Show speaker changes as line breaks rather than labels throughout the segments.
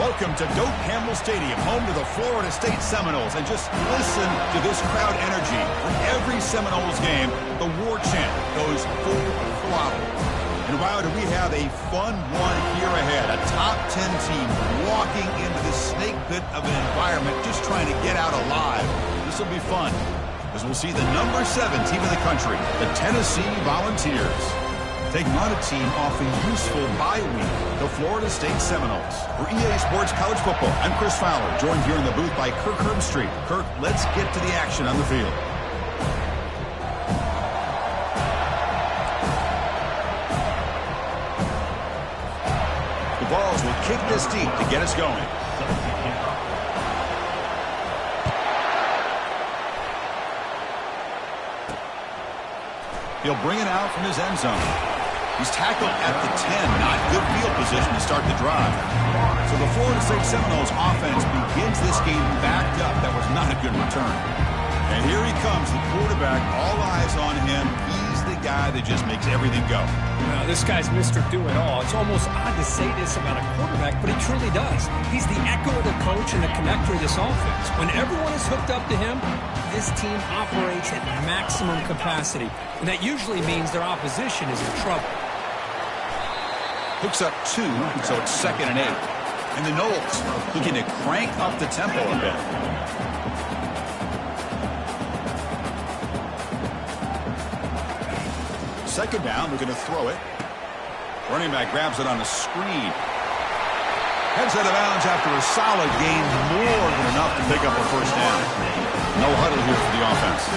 Welcome to Doak Campbell Stadium, home to the Florida State Seminoles. And just listen to this crowd energy. For every Seminoles game, the war chant goes full throttle. And wow, do we have a fun one here ahead. A top 10 team walking into this snake pit of an environment, just trying to get out alive. This will be fun, as we'll see the number 7 team in the country, the Tennessee Volunteers, taking on a team off a useful bye week, the Florida State Seminoles. For EA Sports College Football, I'm Chris Fowler, joined here in the booth by Kirk Herbstreit. Kirk, let's get to the action on the field. The Vols will kick this deep to get us going. He'll bring it out from his end zone. He's tackled at the 10. Not good field position to start the drive. So the Florida State Seminoles offense begins this game backed up. That was not a good return. And here he comes, the quarterback. All eyes on him. He's the guy that just makes everything go.
Well, this guy's Mr. Do-It-All. It's almost odd to say this about a quarterback, but he truly does. He's the echo of the coach and the connector of this offense. When everyone is hooked up to him, this team operates at maximum capacity. And that usually means their opposition is in trouble.
Hooks up 2, so it's 2nd and 8. And the Noles looking to crank up the tempo a bit. Second down, they're going to throw it. Running back grabs it on a screen. Heads out of bounds after a solid gain, more than enough to pick up a first down. No huddle here for the offense.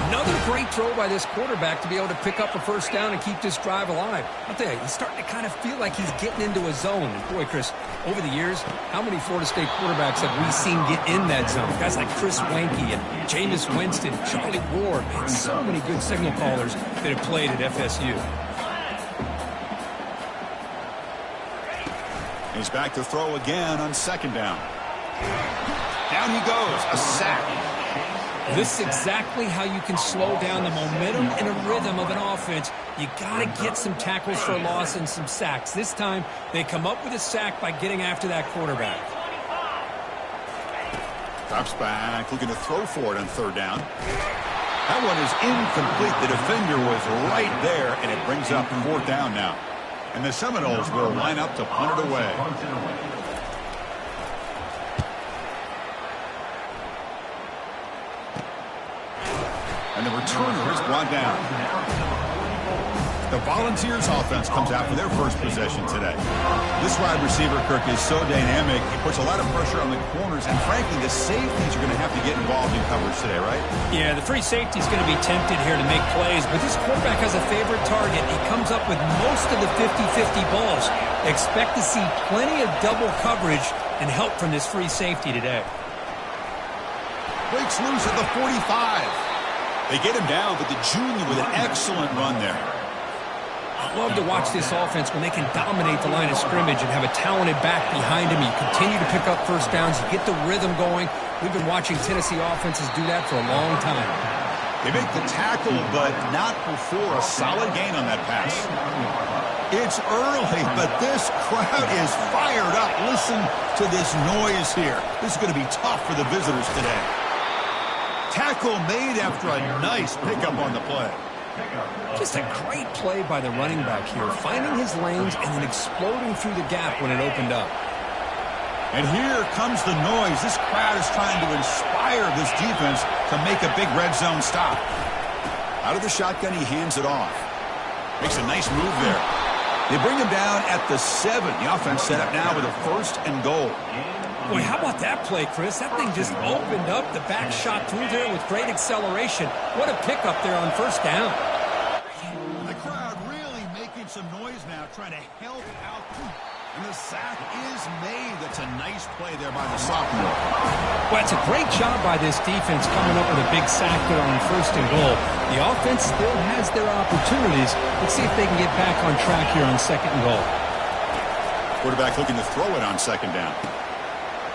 Another great throw by this quarterback to be able to pick up a first down and keep this drive alive. I'll tell you, he's starting to kind of feel like he's getting into a zone. And boy, Chris, over the years, how many Florida State quarterbacks have we seen get in that zone? Guys like Chris Wanke and Jameis Winston, Charlie Ward, and so many good signal callers that have played at FSU.
He's back to throw again on second down. Down he goes, a sack.
This is exactly how you can slow down the momentum and a rhythm of an offense. You got to get some tackles for a loss and some sacks. This time, they come up with a sack by getting after that quarterback.
Drops back, looking to throw for it on third down. That one is incomplete. The defender was right there, and it brings up fourth down now. And the Seminoles will line up to punt it away. And the returner is brought down. The Volunteers offense comes out for their first possession today. This wide receiver, Kirk, is so dynamic. He puts a lot of pressure on the corners. And frankly, the safeties are going to have to get involved in coverage today, right?
Yeah, the free safety is going to be tempted here to make plays. But this quarterback has a favorite target. He comes up with most of the 50-50 balls. Expect to see plenty of double coverage and help from this free safety today.
Breaks loose at the 45. They get him down, but the junior with an excellent run there.
I love to watch this offense when they can dominate the line of scrimmage and have a talented back behind him. You continue to pick up first downs. You get the rhythm going. We've been watching Tennessee offenses do that for a long time.
They make the tackle, but not before a solid gain on that pass. It's early, but this crowd is fired up. Listen to this noise here. This is going to be tough for the visitors today. Tackle made after a nice pickup on the play.
Just a great play by the running back here, finding his lanes and then exploding through the gap when it opened up.
And here comes the noise. This crowd is trying to inspire this defense to make a big red zone stop. Out of the shotgun, he hands it off. Makes a nice move there. They bring him down at the 7. The offense set up now with a 1st and goal.
Boy, how about that play, Chris? That thing just opened up. The back shot through there with great acceleration. What a pickup there on first down.
The crowd really making some noise now, trying to help out. And the sack is made. That's a nice play there by the sophomore.
Well, it's a great job by this defense coming up with a big sack there on 1st and goal. The offense still has their opportunities. Let's see if they can get back on track here on 2nd and goal.
Quarterback looking to throw it on 2nd down.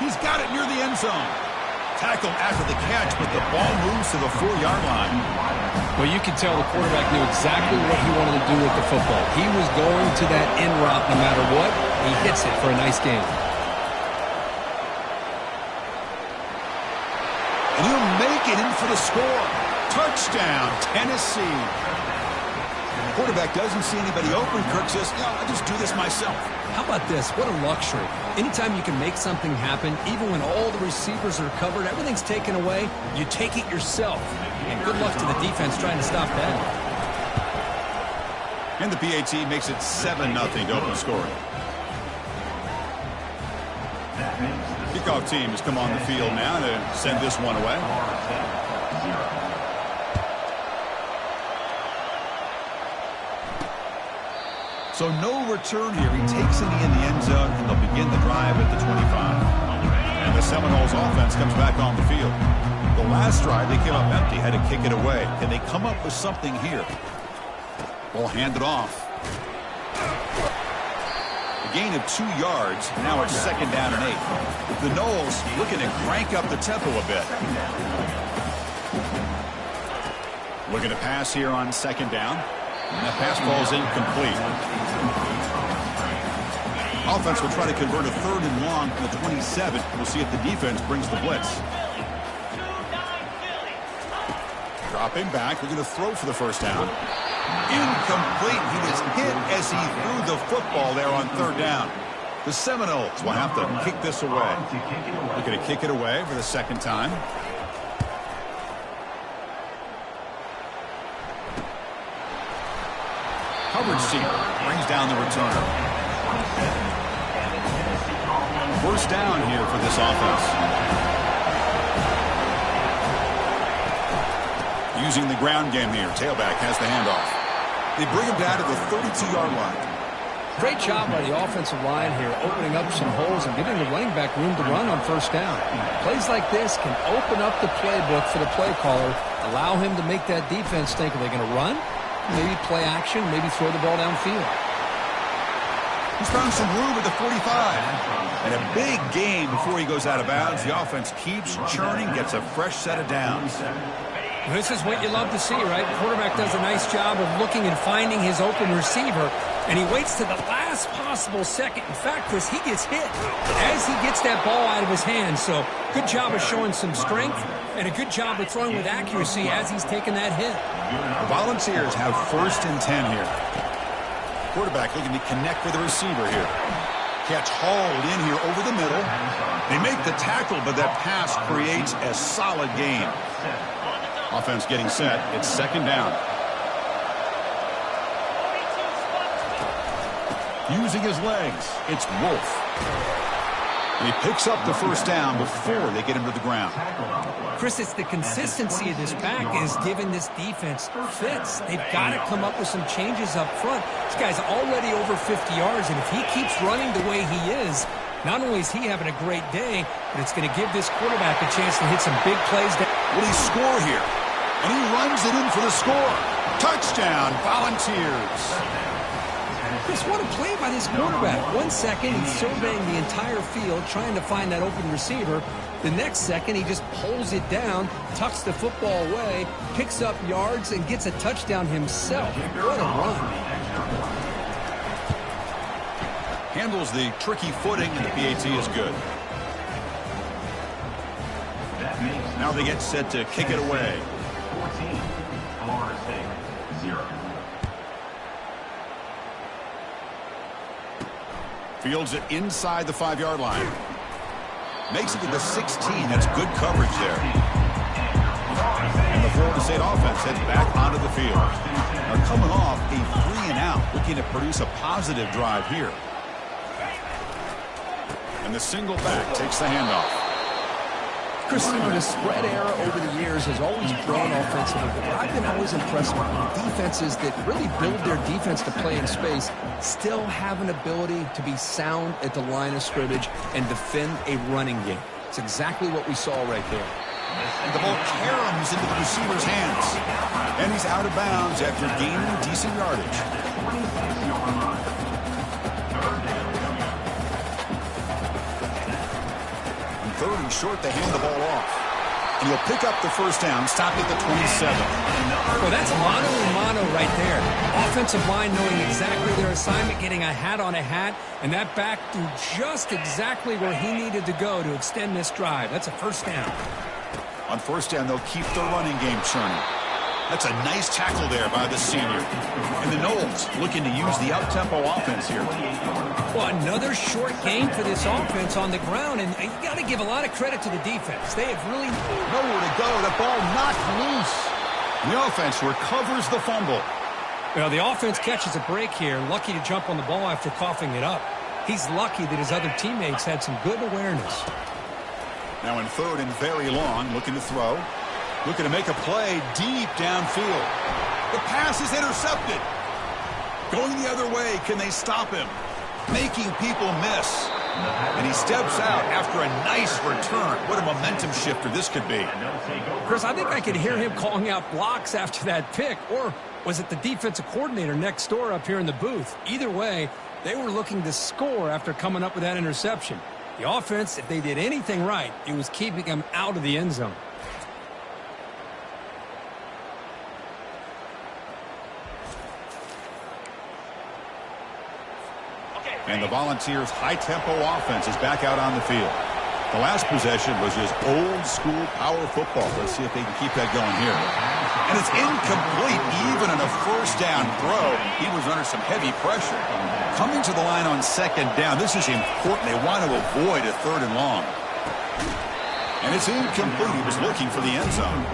He's got it near the end zone. Tackled after the catch, but the ball moves to the 4-yard line.
Well, you can tell the quarterback knew exactly what he wanted to do with the football. He was going to that in route no matter what. He hits it for a nice gain.
kick it in for the score. Touchdown, Tennessee. Quarterback doesn't see anybody open. Kirk says, I'll just do this myself.
How about this? What a luxury. Anytime you can make something happen, even when all the receivers are covered, everything's taken away, you take it yourself. And good luck to the defense trying to stop that.
And the PAT makes it 7-0 to open scoring. Kickoff team has come on the field now to send this one away. So no return here. He takes it in the end zone, and they'll begin the drive at the 25. And the Seminoles offense comes back on the field. The last drive, they came up empty, had to kick it away. Can they come up with something here? Ball handed off. A gain of 2 yards. Now it's 2nd down and 8. The Noles looking to crank up the tempo a bit. Looking to pass here on 2nd down. And that pass falls incomplete. Offense will try to convert a 3rd and long from the 27. We'll see if the defense brings the blitz. Dropping back. We're going to throw for the 1st down. Incomplete. He was hit as he threw the football there on 3rd down. The Seminoles will have to kick this away. They're going to kick it away for the 2nd time. Coverage seam brings down the returner. 1st down here for this offense. Using the ground game here. Tailback has the handoff. They bring him down to the 32-yard line.
Great job by the offensive line here, opening up some holes and giving the running back room to run on 1st down. Plays like this can open up the playbook for the play caller, allow him to make that defense think, are they going to run? Maybe play action, maybe throw the ball downfield.
He's found some room at the 45. And a big gain before he goes out of bounds. The offense keeps churning, gets a fresh set of downs.
This is what you love to see, right? The quarterback does a nice job of looking and finding his open receiver, and he waits to the last possible second. In fact, Chris, he gets hit as he gets that ball out of his hands. So good job of showing some strength and a good job of throwing with accuracy as he's taking that hit.
The Volunteers have 1st and 10 here. Quarterback looking to connect with the receiver here. Catch hauled in here over the middle. They make the tackle, but that pass creates a solid gain. Offense getting set. It's 2nd down. Using his legs, it's Wolf. And he picks up the 1st down before they get him to the ground.
Chris, it's the consistency of this back is giving this defense fits. They've got to come up with some changes up front. This guy's already over 50 yards, and if he keeps running the way he is, not only is he having a great day, but it's going to give this quarterback a chance to hit some big plays.
Will he score here? And he runs it in for the score. Touchdown, Volunteers.
Chris, what a play by this quarterback. 1 second, he's surveying the entire field, trying to find that open receiver. The next second, he just pulls it down, tucks the football away, picks up yards, and gets a touchdown himself. What a run.
Handles the tricky footing, and the PAT is good. Now they get set to kick it away.
14, Florida State, 0.
Fields it inside the 5-yard line. Makes it to the 16. That's good coverage there. And the Florida State offense heads back onto the field. They're coming off a 3-and-out, looking to produce a positive drive here. And the single back takes the handoff.
Chris, the spread era over the years has always grown offensively, but I've been always impressed with defenses that really build their defense to play in space, still have an ability to be sound at the line of scrimmage and defend a running game. It's exactly what we saw right there.
And the ball caroms into the receiver's hands. And he's out of bounds after gaining decent yardage. And 3rd and short, they hand the ball off. And he'll pick up the 1st down, stop at the 27.
Well, that's mano a mano right there. Offensive line knowing exactly their assignment, getting a hat on a hat, and that back threw just exactly where he needed to go to extend this drive. That's a 1st down.
On first down, they'll keep the running game churning. That's a nice tackle there by the senior. And the Noles looking to use the up-tempo offense here.
Well, another short game for this offense on the ground, and you got to give a lot of credit to the defense. They have really
nowhere to go. The ball knocked loose. The offense recovers the fumble.
Well, the offense catches a break here, lucky to jump on the ball after coughing it up. He's lucky that his other teammates had some good awareness.
Now in third and very long, looking to throw. Looking to make a play deep downfield. The pass is intercepted. Going the other way, can they stop him? Making people miss. And he steps out after a nice return. What a momentum shifter this could be.
Chris, I think I could hear him calling out blocks after that pick. Or was it the defensive coordinator next door up here in the booth? Either way, they were looking to score after coming up with that interception. The offense, if they did anything right, it was keeping them out of the end zone.
And the Volunteers' high-tempo offense is back out on the field. The last possession was just old-school power football. Let's see if they can keep that going here. And it's incomplete, even on a first-down throw. He was under some heavy pressure. Coming to the line on second down, this is important. They want to avoid a third and long. And it's incomplete. He was looking for the end zone.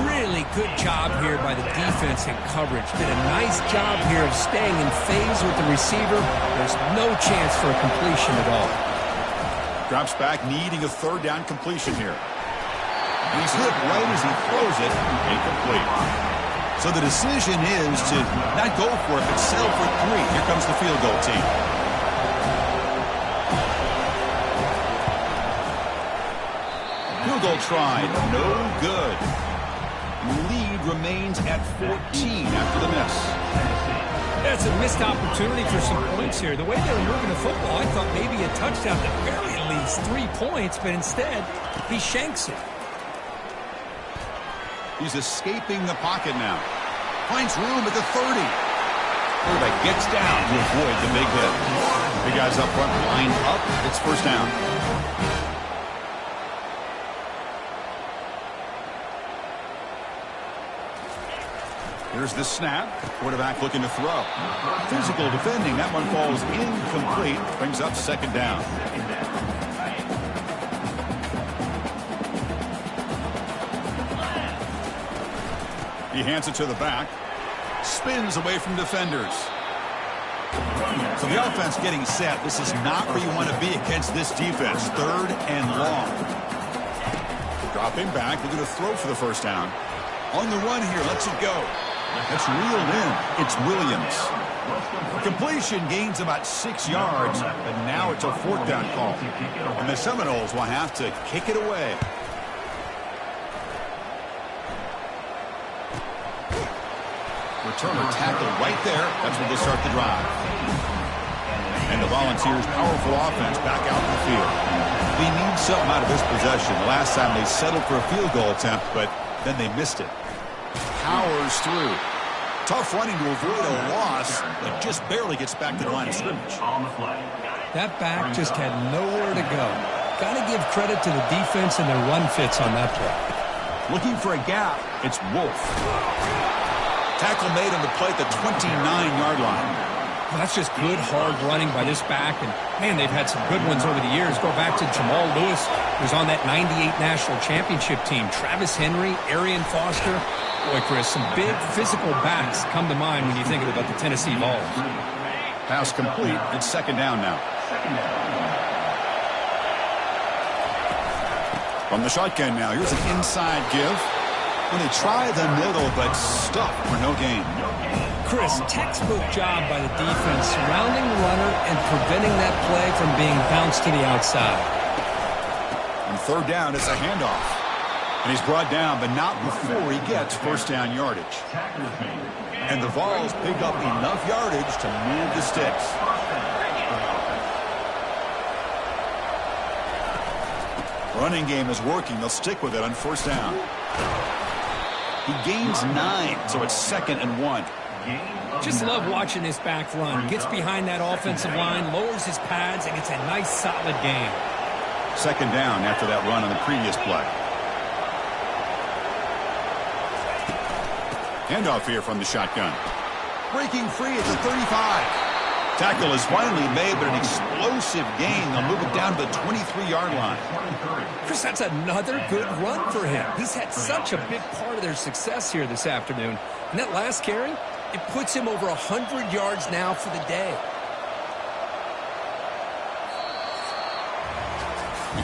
Really good job here by the defense in coverage. Did a nice job here of staying in phase with the receiver. There's no chance for a completion at all.
Drops back, needing a third down completion here. And he's hit right as he throws it. Incomplete. So the decision is to not go for it, but settle for 3. Here comes the field goal team. Field goal tried. No good. Lead remains at 14 after the miss.
That's a missed opportunity for some points here. The way they were moving the football, I thought maybe a touchdown, at very least 3 points, but instead, he shanks it.
He's escaping the pocket now. Finds room at the 30. Quarterback gets down to avoid the big hit. Big guys up front, line up. It's first down. Here's the snap. Quarterback looking to throw. Physical defending. That one falls incomplete. Brings up second down. He hands it to the back. Spins away from defenders. So the offense getting set. This is not where you want to be against this defense. Third and long. Dropping back. Looking to throw for the first down. On the run here. Lets it go. That's reeled in. It's Williams. Completion gains about 6 yards, but now it's a fourth down call. And the Seminoles will have to kick it away. Returner tackled right there. That's where they start the drive. And the Volunteers' powerful offense back out in the field. They need something out of this possession. The last time they settled for a field goal attempt, but then they missed it. Powers through. Tough running to avoid a loss, but just barely gets back to the line of scrimmage.
That back just had nowhere to go. Got to give credit to the defense and their run fits on that play.
Looking for a gap. It's Wolf. Tackle made on the play at the 29-yard line.
Well, that's just good, hard running by this back. And, man, they've had some good ones over the years. Go back to Jamal Lewis, who's on that 98 National Championship team. Travis Henry, Arian Foster. Boy, Chris, some big physical backs come to mind when you think about the Tennessee Vols.
Pass complete. It's second down now. From the shotgun now. Here's an inside give. When they try the middle, but stuck for no gain.
Chris, textbook job by the defense, surrounding the runner and preventing that play from being bounced to the outside.
On third down, it's a handoff. And he's brought down, but not before he gets first down yardage. And the Vols pick up enough yardage to move the sticks. Running game is working. They'll stick with it on first down. He gains 9, so it's 2nd and 1.
Just love watching this back run. Gets behind that offensive line, lowers his pads, and it's a nice, solid game.
Second down after that run on the previous play. Handoff here from the shotgun. Breaking free at the 35. Tackle is finally made, but an explosive gain. They'll move it down to the 23-yard line.
Chris, that's another good run for him. He's had such a big part of their success here this afternoon. And that last carry, it puts him over 100 yards now for the day.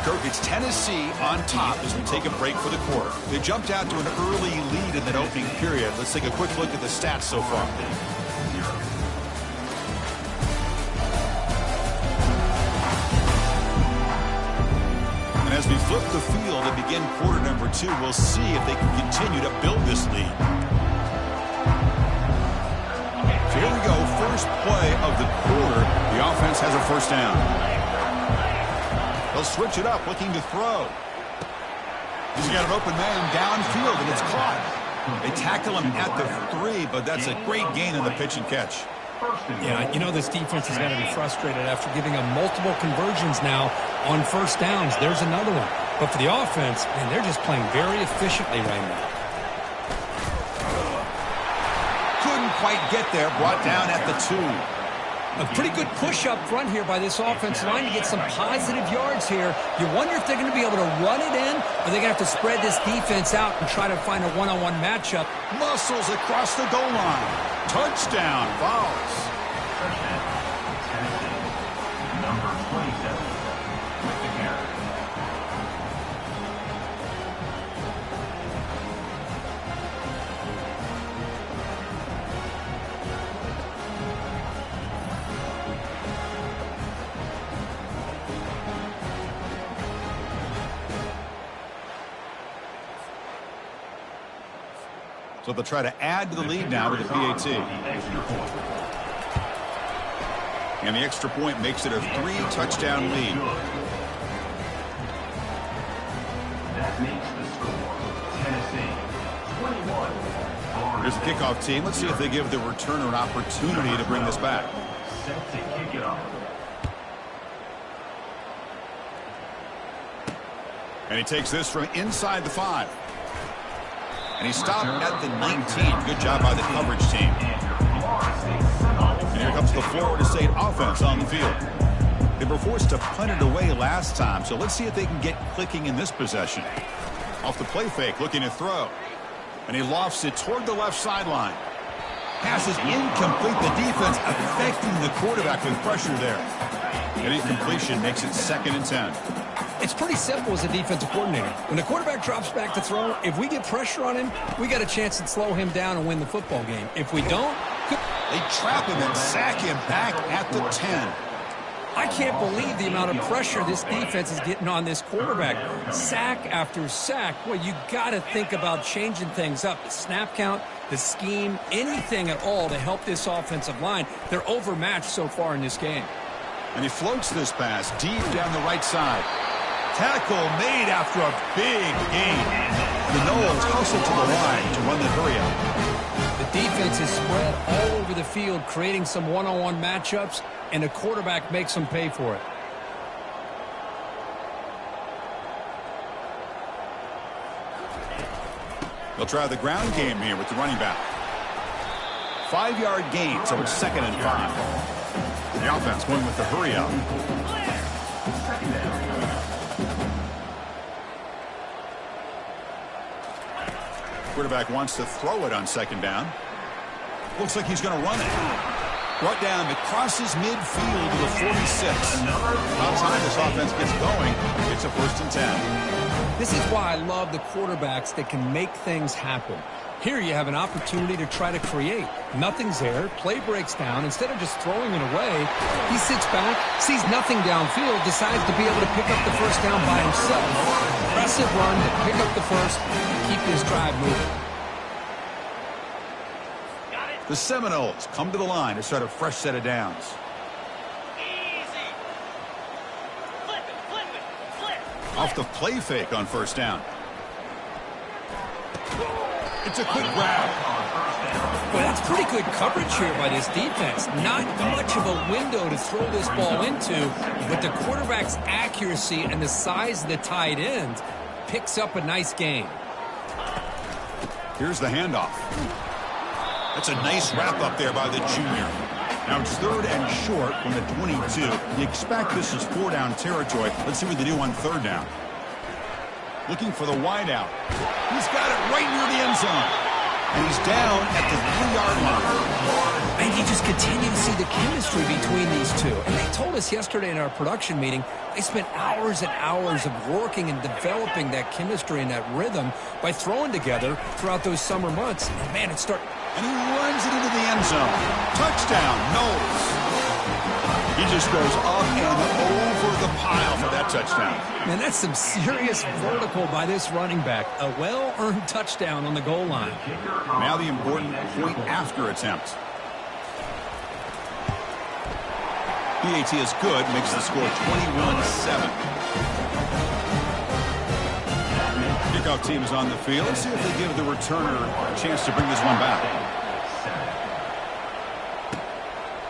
Kirk, it's Tennessee on top as we take a break for the quarter. They jumped out to an early lead in that opening period. Let's take a quick look at the stats so far. And as we flip the field and begin quarter number 2, we'll see if they can continue to build this lead. So here we go, first play of the quarter. The offense has a first down. They'll switch it up, looking to throw. He's got an open man downfield, and it's caught. They tackle him at the 3, but that's a great gain in the pitch and catch.
Yeah, you know this defense has got to be frustrated after giving them multiple conversions now on first downs. There's another one. But for the offense, man, they're just playing very efficiently right now.
Couldn't quite get there, brought down at the 2.
A pretty good push up front here by this offensive line to get some positive yards here. You wonder if they're going to be able to run it in, or they're going to have to spread this defense out and try to find a one-on-one matchup.
Muscles across the goal line. Touchdown, vols.
Tennessee, number 27, with the carry.
So they'll try to add to the lead now with the PAT. And the extra point makes it a 3-touchdown lead.
That makes the score Tennessee 21.
Here's the kickoff team. Let's see if they give the returner an opportunity to bring this back.
Set to kick it off.
And he takes this from inside the 5. And he stopped at the 19. Good job by the coverage team. And here comes the Florida State offense on the field. They were forced to punt it away last time, so let's see if they can get clicking in this possession. Off the play fake, looking to throw. And he lofts it toward the left sideline. Pass is incomplete. The defense affecting the quarterback with pressure there. And incompletion makes it 2nd and 10.
It's pretty simple as a defensive coordinator. When the quarterback drops back to throw, if we get pressure on him, we got a chance to slow him down and win the football game. If we don't,
they trap him and sack him back at the 10.
I can't believe the amount of pressure this defense is getting on this quarterback. Sack after sack. Well, you got to think about changing things up. The snap count, the scheme, anything at all to help this offensive line. They're overmatched so far in this game.
And he floats this pass deep down the right side. Tackle made after a big gain. The Noles hustle to the line to run the hurry-up.
The defense is spread all over the field, creating some one-on-one matchups, and the quarterback makes them pay for it.
They'll try the ground game here with the running back. 5-yard gain, so it's 2nd and 5. The offense going with the hurry-up. Quarterback wants to throw it on 2nd down. Looks like he's going to run it. Brought down, it crosses midfield to the 46. About time this offense gets going, it's a 1st and 10.
This is why I love the quarterbacks that can make things happen. Here you have an opportunity to try to create. Nothing's there. Play breaks down. Instead of just throwing it away, he sits back, sees nothing downfield, decides to be able to pick up the first down by himself. Impressive run to pick up the first, keep this drive moving.
The Seminoles come to the line to start a fresh set of downs.
Easy. Flip it.
Off the play fake on 1st down. It's a quick grab.
Well, that's pretty good coverage here by this defense. Not much of a window to throw this ball into, but the quarterback's accuracy and the size of the tight end picks up a nice gain.
Here's the handoff. That's a nice wrap up there by the junior. Now it's 3rd and short from the 22. You expect this is 4-down territory. Let's see what they do on 3rd down. Looking for the wideout. He's got it right near the end zone. And he's down at the 3-yard line.
And you just continue to see the chemistry between these two. And they told us yesterday in our production meeting, they spent hours and hours of working and developing that chemistry and that rhythm by throwing together throughout those summer months. And man,
And he runs it into the end zone. Touchdown, Knowles. He just goes up and over the pile for that touchdown.
Man, that's some serious vertical by this running back. A well-earned touchdown on the goal line.
Now the important point after attempt. PAT is good, makes the score 21-7. Kickoff team is on the field. Let's see if they give the returner a chance to bring this one back.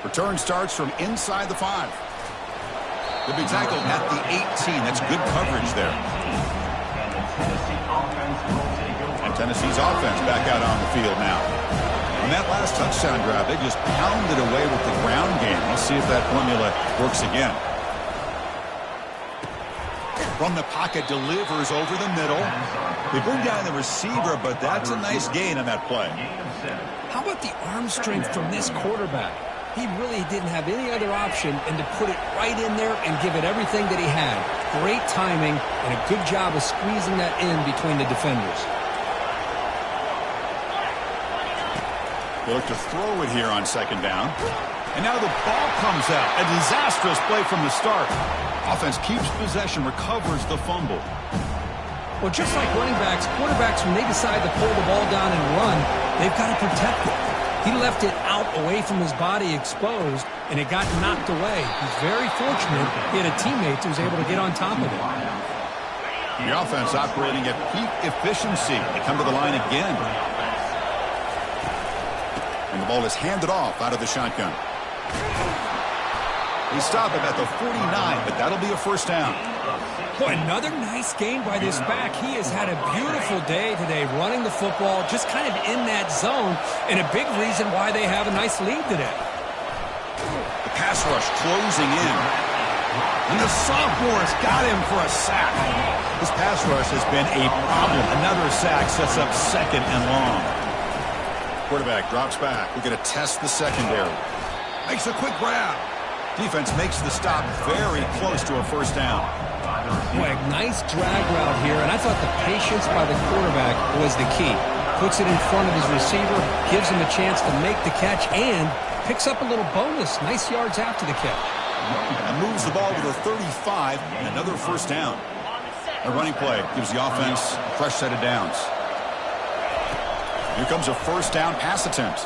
Return starts from inside the 5. They'll be tackled at the 18. That's good coverage there. And Tennessee's offense back out on the field now. On that last touchdown drive, they just pounded away with the ground game. Let's see if that formula works again. From the pocket, delivers over the middle. They bring down the receiver, but that's a nice gain on that play.
How about the arm strength from this quarterback? He really didn't have any other option than to put it right in there and give it everything that he had. Great timing and a good job of squeezing that in between the defenders.
They look to throw it here on 2nd down. And now the ball comes out. A disastrous play from the start. Offense keeps possession, recovers the fumble.
Well, just like running backs, quarterbacks, when they decide to pull the ball down and run, they've got to protect it. He left it out away from his body exposed, and it got knocked away. He's very fortunate he had a teammate who was able to get on top of it.
The offense operating at peak efficiency. They come to the line again. And the ball is handed off out of the shotgun. They stop him at the 49, but that'll be a 1st down.
Boy, another nice game by this back. He has had a beautiful day today running the football, just kind of in that zone, and a big reason why they have a nice lead today.
The pass rush closing in. And the sophomore's got him for a sack. This pass rush has been a problem. Another sack sets up 2nd and long. Quarterback drops back. We're going to test the secondary. Makes a quick grab. Defense makes the stop very close to a 1st down.
Boy, nice drag route here, and I thought the patience by the quarterback was the key. Puts it in front of his receiver, gives him a chance to make the catch, and picks up a little bonus. Nice yards after the catch.
And moves the ball to the 35, and another 1st down. A running play gives the offense a fresh set of downs. Here comes a 1st down pass attempt.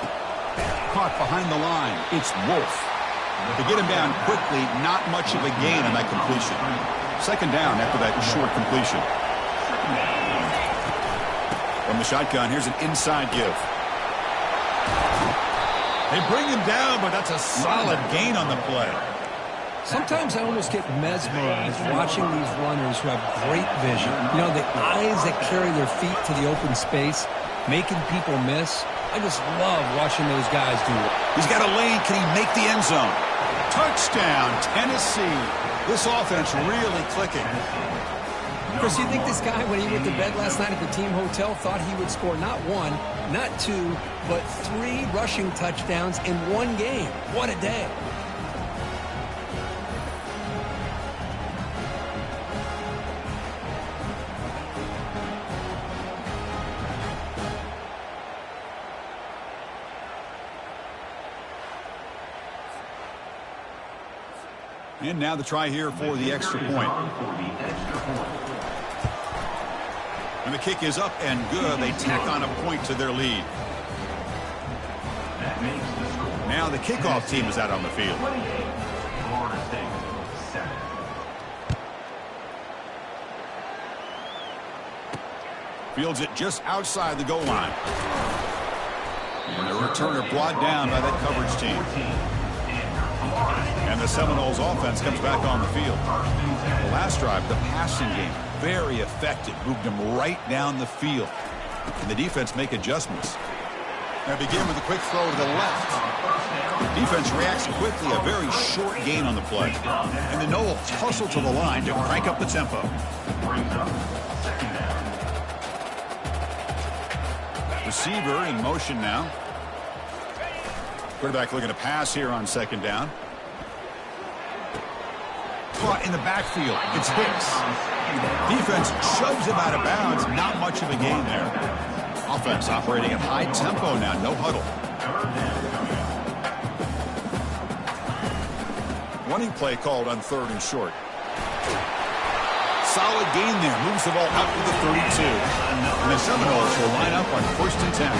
Caught behind the line. It's Wolf. To get him down quickly, not much of a gain on that completion. 2nd down after that short completion. From the shotgun, here's an inside give. They bring him down, but that's a solid gain on the play.
Sometimes I almost get mesmerized watching these runners who have great vision. You know, the eyes that carry their feet to the open space, making people miss. I just love watching those guys do it.
He's got a lane. Can he make the end zone? Touchdown, Tennessee. This offense really clicking.
Chris, you think this guy, when he went to bed last night at the team hotel, thought he would score not 1, not 2, but 3 rushing touchdowns in one game? What a day.
And now the try here for the extra point. And the kick is up and good. They tack on a point to their lead. Now the kickoff team is out on the field. Fields it just outside the goal line. And the returner brought down by that coverage team. And the Seminoles offense comes back on the field. The last drive, the passing game, very effective. Moved them right down the field. And the defense make adjustments. Now begin with a quick throw to the left. Defense reacts quickly, a very short gain on the play. And the Knowles hustle to the line to crank up the tempo. Receiver in motion now. Quarterback looking to pass here on second down. Caught in the backfield. It's Hicks. Defense shoves him out of bounds. Not much of a gain there. Offense operating at high tempo now. No huddle. Running play called on 3rd and short. Solid gain there. Moves the ball out to the 32. And the Seminoles will line up on 1st and 10.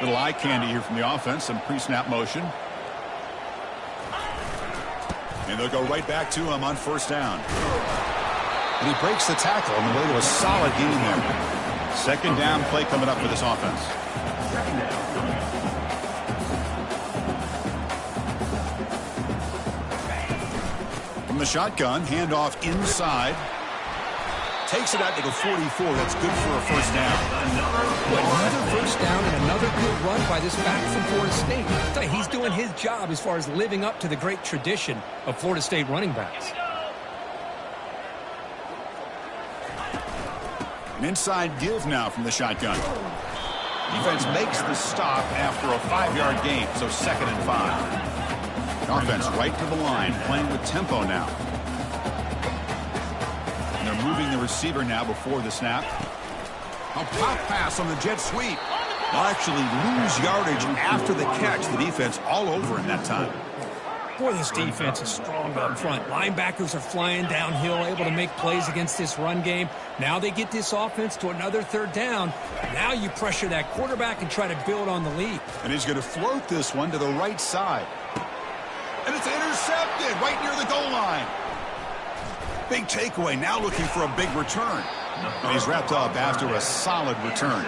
Little eye candy here from the offense. Some pre-snap motion. And they'll go right back to him on 1st down. And he breaks the tackle on the way to a solid gain there. 2nd down play coming up for this offense. From the shotgun, handoff inside. Takes it out to the 44. That's good for a 1st down.
Another 1st down and another good run by this back from Florida State. I tell you, he's doing his job as far as living up to the great tradition of Florida State running backs.
An inside give now from the shotgun. Defense makes the stop after a 5-yard gain, so 2nd and 5. Offense right to the line, playing with tempo now. And they're moving the receiver now before the snap. A pop pass on the jet sweep. They'll actually lose yardage after the catch. The defense all over in that time.
Boy, this defense is strong up front. Linebackers are flying downhill, able to make plays against this run game. Now they get this offense to another 3rd down. Now you pressure that quarterback and try to build on the lead.
And he's going to float this one to the right side. And it's intercepted right near the goal line. Big takeaway, now looking for a big return. And he's wrapped up after a solid return.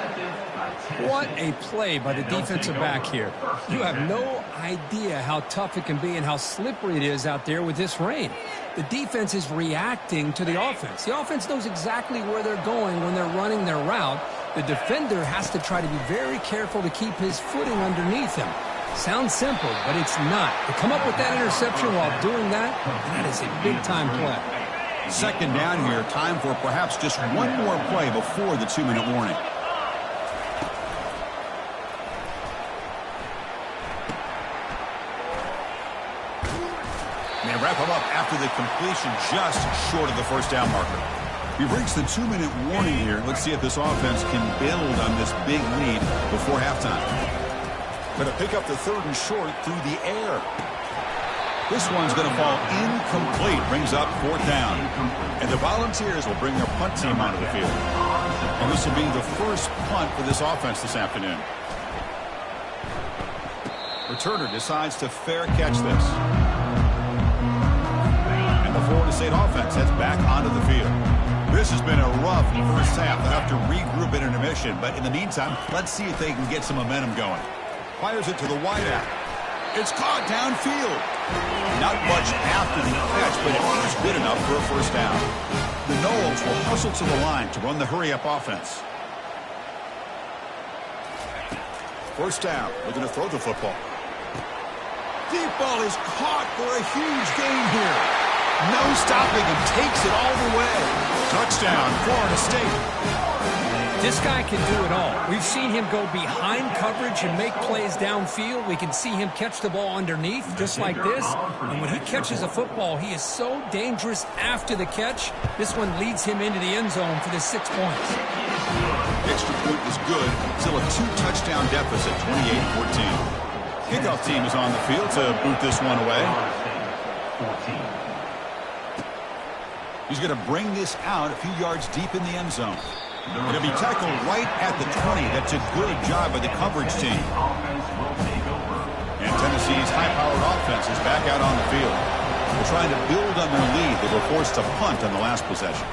What a play by the defensive back here. You have no idea how tough it can be and how slippery it is out there with this rain. The defense is reacting to the offense. The offense knows exactly where they're going when they're running their route. The defender has to try to be very careful to keep his footing underneath him. Sounds simple, but it's not. To come up with that interception while doing that, that is a big-time play.
2nd down here. Time for perhaps just one more play before the 2-minute warning. They wrap him up after the completion just short of the 1st down marker. We've reached the 2-minute warning here. Let's see if this offense can build on this big lead before halftime. Going to pick up the 3rd and short through the air. This one's going to fall incomplete. Brings up 4th down. And the Volunteers will bring their punt team onto the field. And this will be the first punt for this offense this afternoon. Returner decides to fair catch this. And the Florida State offense heads back onto the field. This has been a rough 1st half. They'll have to regroup at intermission. But in the meantime, let's see if they can get some momentum going. Fires it to the wideout. It's caught downfield. Not much after the catch, but it is good enough for a 1st down. The Knowles will hustle to the line to run the hurry-up offense. 1st down. Looking to throw the football. Deep ball is caught for a huge gain here. No stopping him. Takes it all the way. Touchdown, Florida State.
This guy can do it all. We've seen him go behind coverage and make plays downfield. We can see him catch the ball underneath just like this. And when he catches a football, he is so dangerous after the catch. This one leads him into the end zone for the 6 points.
Extra point is good. Still a 2-touchdown deficit, 28-14. Kickoff team is on the field to boot this one away. He's going to bring this out a few yards deep in the end zone. It'll be tackled right at the 20. That's a good job by the coverage team. And Tennessee's high-powered offense is back out on the field. They're trying to build on their lead. They were forced to punt on the last possession.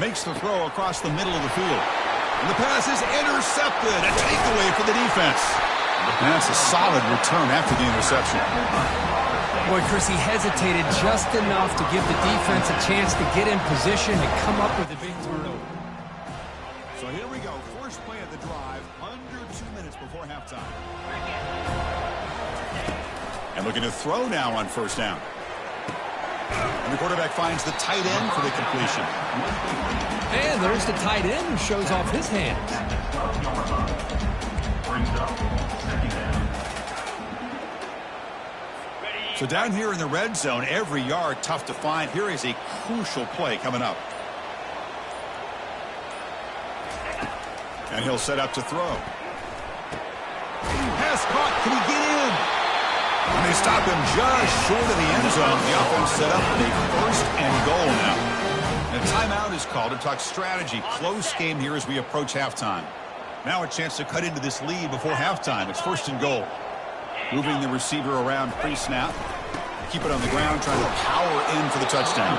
Makes the throw across the middle of the field. And the pass is intercepted. A takeaway for the defense. And that's a solid return after the interception.
Boy, Chris, he hesitated just enough to give the defense a chance to get in position and come up with a big turnover.
So here we go. First play of the drive, under 2 minutes before halftime. And looking to throw now on first down. And the quarterback finds the tight end for the completion.
And there's the tight end who shows off his hands.
So down here in the red zone, every yard tough to find. Here is a crucial play coming up. And he'll set up to throw. Pass caught. Can he get in? And they stop him just short of the end zone. The offense set up with a first and goal now. And a timeout is called to talk strategy. Close game here as we approach halftime. Now a chance to cut into this lead before halftime. It's first and goal. Moving the receiver around pre-snap. Keep it on the ground, trying to power in for the touchdown.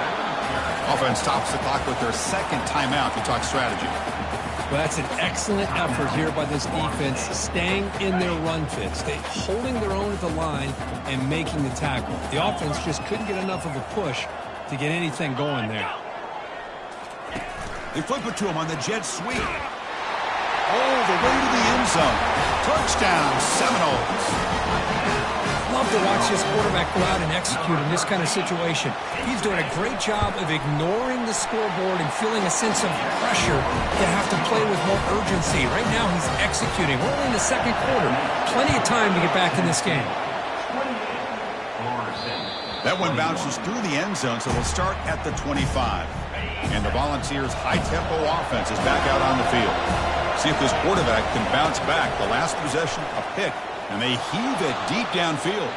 Offense stops the clock with their second timeout to talk strategy.
Well, that's an excellent effort here by this defense, staying in their run fit, holding their own at the line and making the tackle. The offense just couldn't get enough of a push to get anything going there.
They flip it to him on the jet sweep. All the way to the end zone. Touchdown, Seminoles.
Love to watch this quarterback go out and execute in this kind of situation. He's doing a great job of ignoring the scoreboard and feeling a sense of pressure to have to play with more urgency. Right now, he's executing. We're only in the second quarter. Plenty of time to get back in this game.
That one bounces through the end zone, so they'll start at the 25. And the Volunteers' high-tempo offense is back out on the field. See if this quarterback can bounce back. The last possession, a pick. And they heave it deep downfield.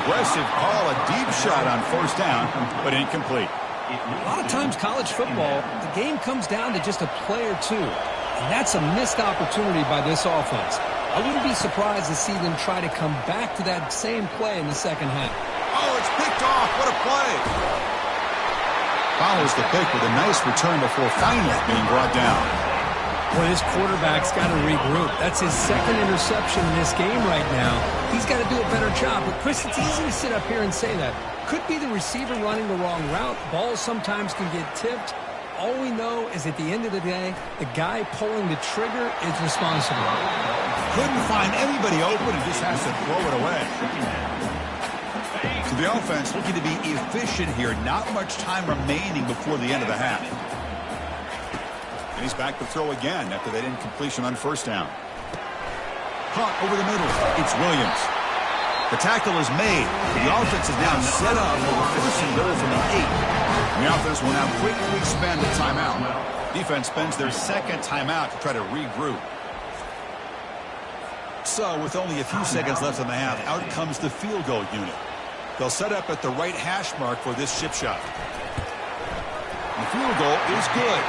Aggressive call, a deep shot on first down, but incomplete.
A lot of times college football, the game comes down to just a play or two. And that's a missed opportunity by this offense. I wouldn't be surprised to see them try to come back to that same play in the second half.
Oh, it's picked off. What a play. Follows the pick with a nice return before finally being brought down.
Boy, this quarterback's got to regroup. That's his second interception in this game right now. He's got to do a better job. But, Chris, it's easy to sit up here and say that. Could be the receiver running the wrong route. Balls sometimes can get tipped. All we know is at the end of the day, the guy pulling the trigger is responsible.
Couldn't find anybody open and just has to throw it away. So the offense looking to be efficient here. Not much time remaining before the end of the half. And he's back to throw again after that incompletion on first down. Caught over the middle. It's Williams. The tackle is made. The offense is now set up for the first and goal from the 8. And the offense will now quickly spend a timeout. Defense spends their second timeout to try to regroup. So with only a few seconds left in the half, out comes the field goal unit. They'll set up at the right hash mark for this chip shot. The field goal is good.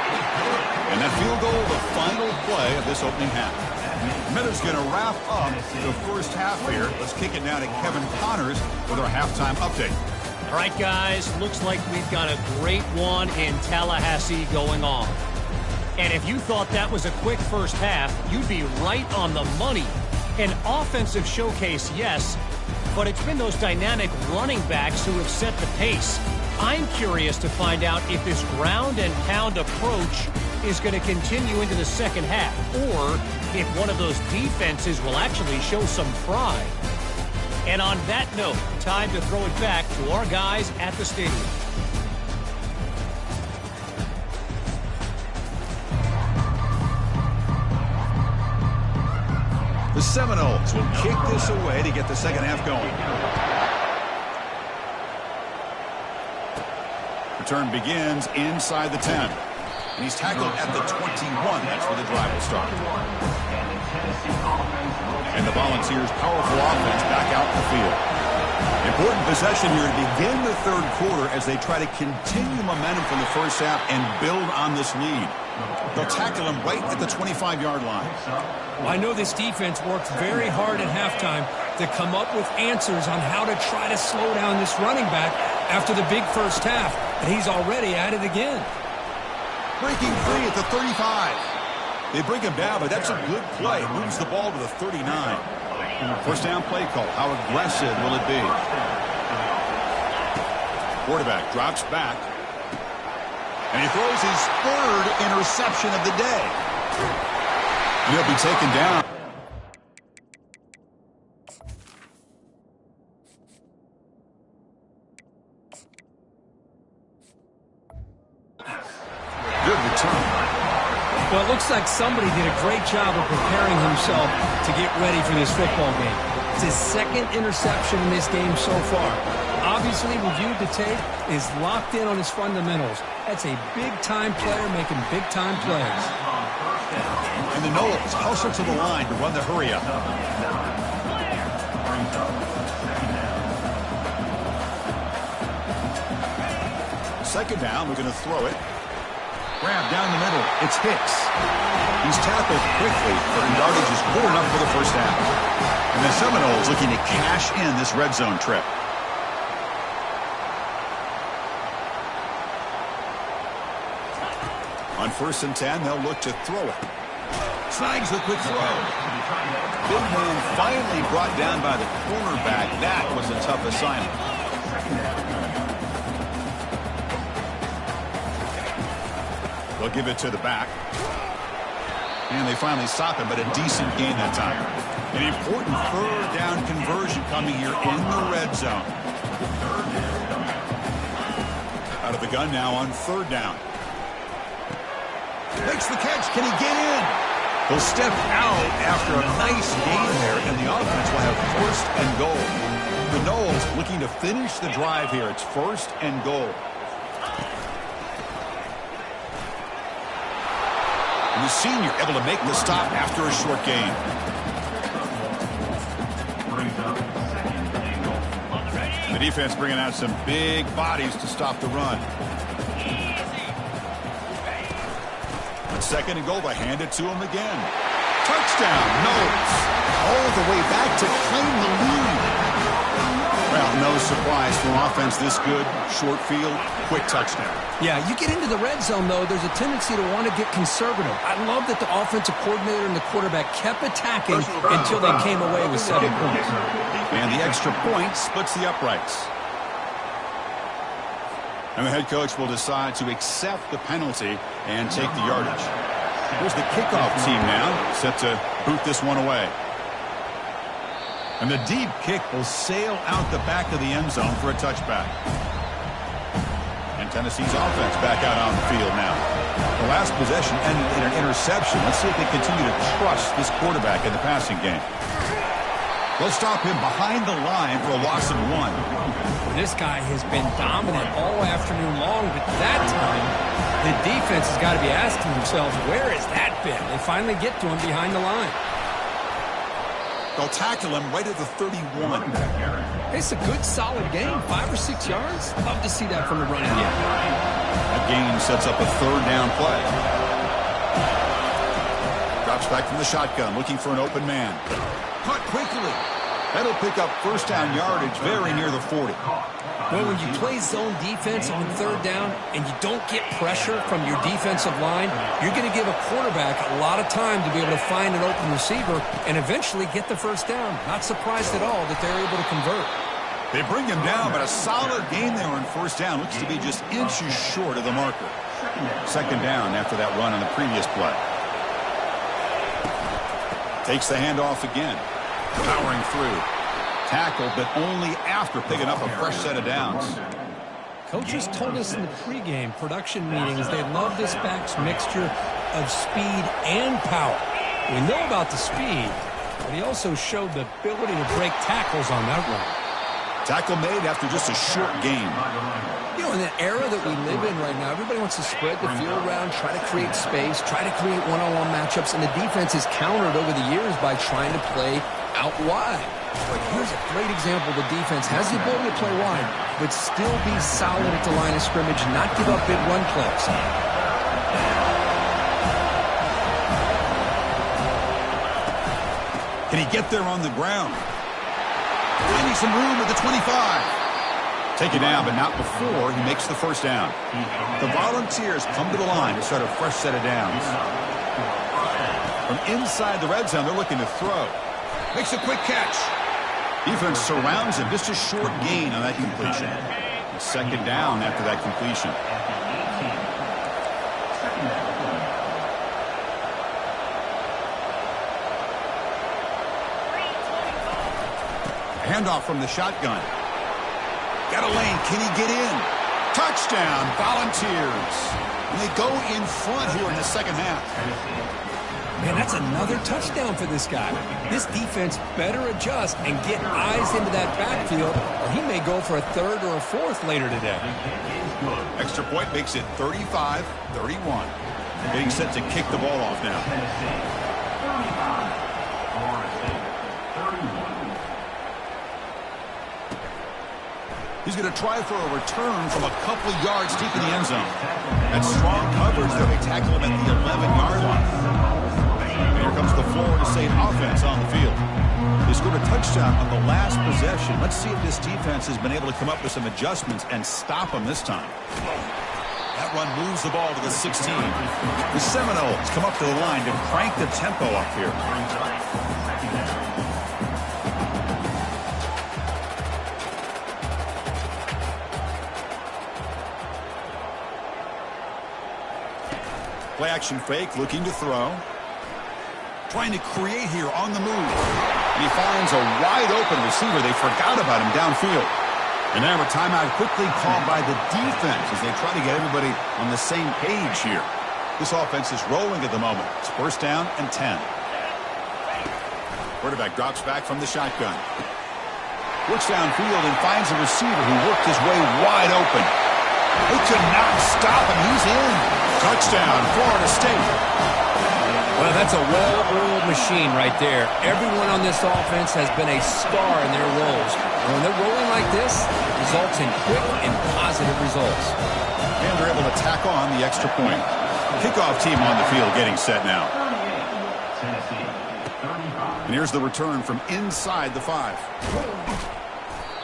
And that field goal, the final play of this opening half. Miller's going to wrap up the first half here. Let's kick it now to Kevin Connors with our halftime update.
All right, guys, looks like we've got a great one in Tallahassee going on. And if you thought that was a quick first half, you'd be right on the money. An offensive showcase, yes, but it's been those dynamic running backs who have set the pace. I'm curious to find out if this ground and pound approach is going to continue into the second half, or if one of those defenses will actually show some pride. And on that note, time to throw it back to our guys at the stadium.
The Seminoles will kick this away to get the second half going. Return begins inside the 10. And he's tackled at the 21. That's where the drive will start. And the Volunteers' powerful offense back out in the field. Important possession here to begin the third quarter as they try to continue momentum from the first half and build on this lead. They'll tackle him right at the 25-yard line.
Well, I know this defense worked very hard at halftime to come up with answers on how to try to slow down this running back after the big first half. And he's already at it again.
Breaking free at the 35. They bring him down, but that's a good play. Moves the ball to the 39. First down play call. How aggressive will it be? Quarterback drops back. And he throws his third interception of the day. And he'll be taken down. Good return.
Well, it looks like somebody did a great job of preparing himself to get ready for this football game. It's his second interception in this game so far. Obviously, reviewed the tape, is locked in on his fundamentals. That's a big-time player making big-time plays.
And the Knowles hustle to the line to run the hurry-up. Second down, we're going to throw it. Grab down the middle. It's Hicks. He's tackled quickly, but the yardage is good enough for the first down. And the Seminoles looking to cash in this red zone trip. On 1st and 10, they'll look to throw it. Snags the quick throw. Big man finally brought down by the cornerback. That was a tough assignment. They'll give it to the back. And they finally stop him, but a decent gain that time. An important third down conversion coming here in the red zone. Out of the gun now on 3rd down. Makes the catch. Can he get in? He'll step out after a nice gain there, and the offense will have 1st and goal. The Knowles looking to finish the drive here. It's 1st and goal. And the senior able to make the stop after a short gain. The defense bringing out some big bodies to stop the run. On 2nd and goal, they hand it to him again. Touchdown, Knowles. All the way back to claim the lead. Well, no surprise from offense this good. Short field, quick touchdown.
Yeah, you get into the red zone, though, there's a tendency to want to get conservative. I love that the offensive coordinator and the quarterback kept attacking until they came away with 7 points.
And the extra point splits the uprights. And the head coach will decide to accept the penalty and take the yardage. Here's the kickoff team now, set to boot this one away. And the deep kick will sail out the back of the end zone for a touchback. And Tennessee's offense back out on the field now. The last possession ended in an interception. Let's see if they continue to trust this quarterback in the passing game. They'll stop him behind the line for a loss of 1.
This guy has been dominant all afternoon long, but that time, the defense has got to be asking themselves, where has that been? They finally get to him behind the line.
They'll tackle him right at the 31.
It's a good, solid game. 5 or 6 yards. Love to see that from the running game.
That gain sets up a 3rd down play. Drops back from the shotgun, looking for an open man. Caught quickly. That'll pick up 1st down yardage very near the 40.
Well, when you play zone defense on 3rd down and you don't get pressure from your defensive line, you're going to give a quarterback a lot of time to be able to find an open receiver and eventually get the 1st down. Not surprised at all that they're able to convert.
They bring him down, but a solid gain there on 1st down. Looks to be just inches short of the marker. 2nd down after that run on the previous play. Takes the handoff again. Powering through. Tackled, but only after picking up a fresh set of downs.
Coaches told us in the pregame production meetings they love this back's mixture of speed and power. We know about the speed, but he also showed the ability to break tackles on that run.
Tackle made after just a short game.
You know, in the era that we live in right now, everybody wants to spread the field around, try to create space, try to create one-on-one matchups, and the defense is countered over the years by trying to play out wide. But here's a great example. The defense has the ability to play wide, but still be solid at the line of scrimmage, not give up big run plays.
Can he get there on the ground? Finding some room at the 25. Take it down, but not before he makes the 1st down. The Volunteers come to the line to start a fresh set of downs. From inside the red zone, they're looking to throw. Makes a quick catch. Defense surrounds him. Just a short gain on that completion. A 2nd down after that completion. Handoff from the shotgun. Got a lane. Can he get in? Touchdown, Volunteers. And they go in front here in the second half.
Man, that's another touchdown for this guy. This defense better adjust and get eyes into that backfield, or he may go for a third or a fourth later today.
Extra point makes it 35-31. Getting set to kick the ball off now. He's going to try for a return from a couple of yards deep in the end zone. That strong coverage there. They tackle him at the 11-yard line. And here comes the Florida State offense on the field. They scored a touchdown on the last possession. Let's see if this defense has been able to come up with some adjustments and stop them this time. That run moves the ball to the 16. The Seminoles come up to the line to crank the tempo up here. Play action fake, looking to throw. Trying to create here on the move. And he finds a wide open receiver. They forgot about him downfield. And now a timeout quickly called by the defense as they try to get everybody on the same page here. This offense is rolling at the moment. It's first down and 10. Quarterback drops back from the shotgun. Looks downfield and finds a receiver who worked his way wide open. They could not stop him. He's in. Touchdown, Florida State.
Well, that's a well-oiled machine right there. Everyone on this offense has been a star in their roles. And when they're rolling like this, it results in quick and positive results.
And they're able to tack on the extra point. Kickoff team on the field getting set now. And here's the return from inside the 5.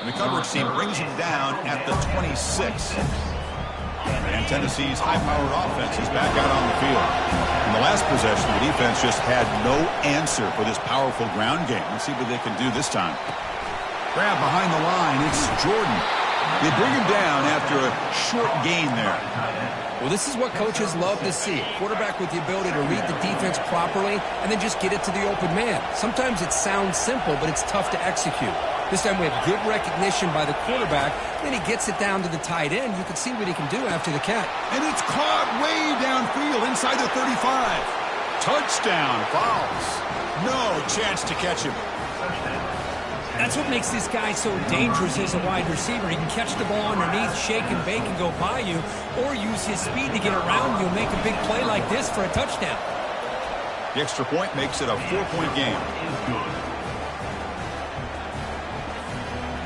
And the coverage team brings him down at the 26. And Tennessee's high-powered offense is back out on the field. In the last possession, the defense just had no answer for this powerful ground game. Let's see what they can do this time. Grab behind the line. It's Jordan. They bring him down after a short gain there.
Well, this is what coaches love to see. Quarterback with the ability to read the defense properly and then just get it to the open man. Sometimes it sounds simple, but it's tough to execute. This time we have good recognition by the quarterback. Then he gets it down to the tight end. You can see what he can do after the catch.
And it's caught way downfield inside the 35. Touchdown, vols. No chance to catch him.
That's what makes this guy so dangerous as a wide receiver. He can catch the ball underneath, shake and bake and go by you, or use his speed to get around you and make a big play like this for a touchdown.
The extra point makes it a 4-point game.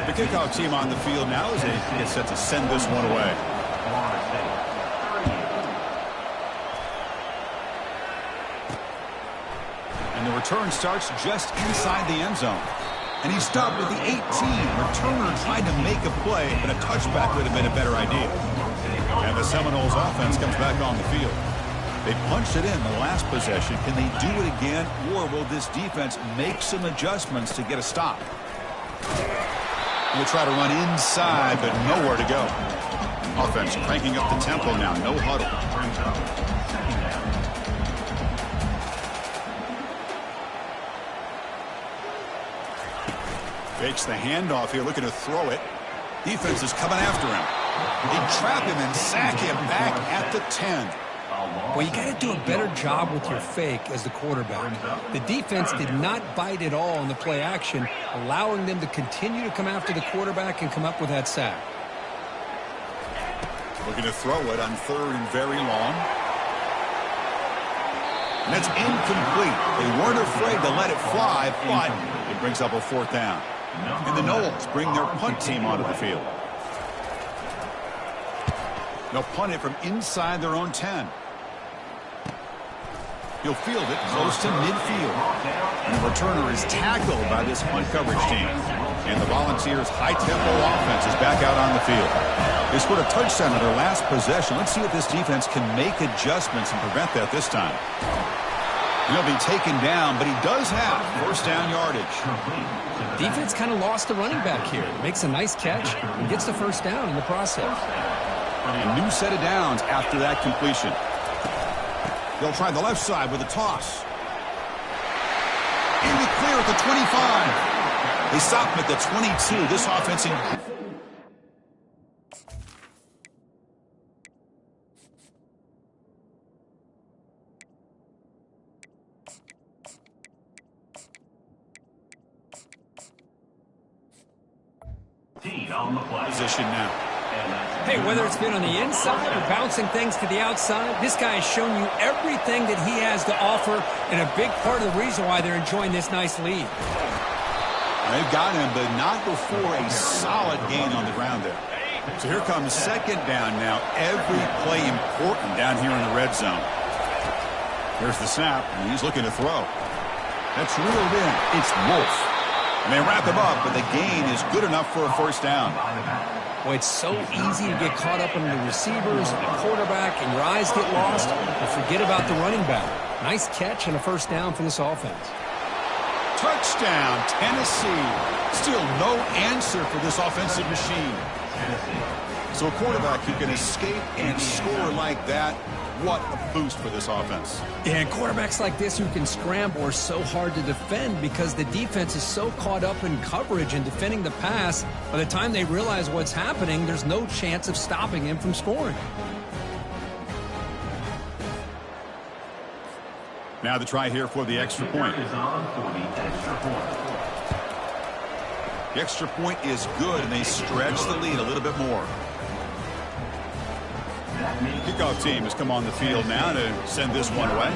The kickoff team on the field now as they get set to send this one away. And the return starts just inside the end zone. And he stopped at the 18. Returner tried to make a play, but a touchback would have been a better idea. And the Seminoles offense comes back on the field. They punched it in the last possession. Can they do it again, or will this defense make some adjustments to get a stop? We'll try to run inside, but nowhere to go. Offense cranking up the tempo now. No huddle. Fakes the handoff here, looking to throw it. Defense is coming after him. They trap him and sack him back at the 10.
Well, you got to do a better job with your fake as the quarterback. The defense did not bite at all in the play action, allowing them to continue to come after the quarterback and come up with that sack.
Looking to throw it on third and very long. And that's incomplete. They weren't afraid to let it fly, but it brings up a fourth down. And the Noles bring their punt team onto the field. They'll punt it from inside their own 10. He'll field it close to midfield. And the returner is tackled by this punt coverage team. And the Volunteers' high-tempo offense is back out on the field. They scored a touchdown in their last possession. Let's see if this defense can make adjustments and prevent that this time. He'll be taken down, but he does have first down yardage.
Defense kind of lost the running back here. Makes a nice catch and gets the first down in the process.
A new set of downs after that completion. They'll try the left side with a toss. In the clear at the 25. They stop him at the 22. This offense in...
On the play.
position now.
Hey, whether it's been on the inside or bouncing things to the outside, this guy has shown you everything that he has to offer, and a big part of the reason why they're enjoying this nice lead.
They've got him, but not before a solid gain on the ground there. So here comes second down now. Every play important down here in the red zone. Here's the snap, and he's looking to throw. That's reeled in. It's Wolf. And they wrap him up, but the gain is good enough for a first down.
Boy, it's so easy to get caught up in the receivers, the quarterback, and your eyes get lost, and forget about the running back. Nice catch and a first down for this offense.
Touchdown, Tennessee. Still no answer for this offensive machine. So a quarterback who can escape and score like that, what a boost for this offense.
Yeah, and quarterbacks like this who can scramble are so hard to defend because the defense is so caught up in coverage and defending the pass. By the time they realize what's happening, there's no chance of stopping him from scoring.
Now the try here for the extra point. The extra point is good, and they stretch the lead a little bit more. Kickoff team has come on the field now to send this one away.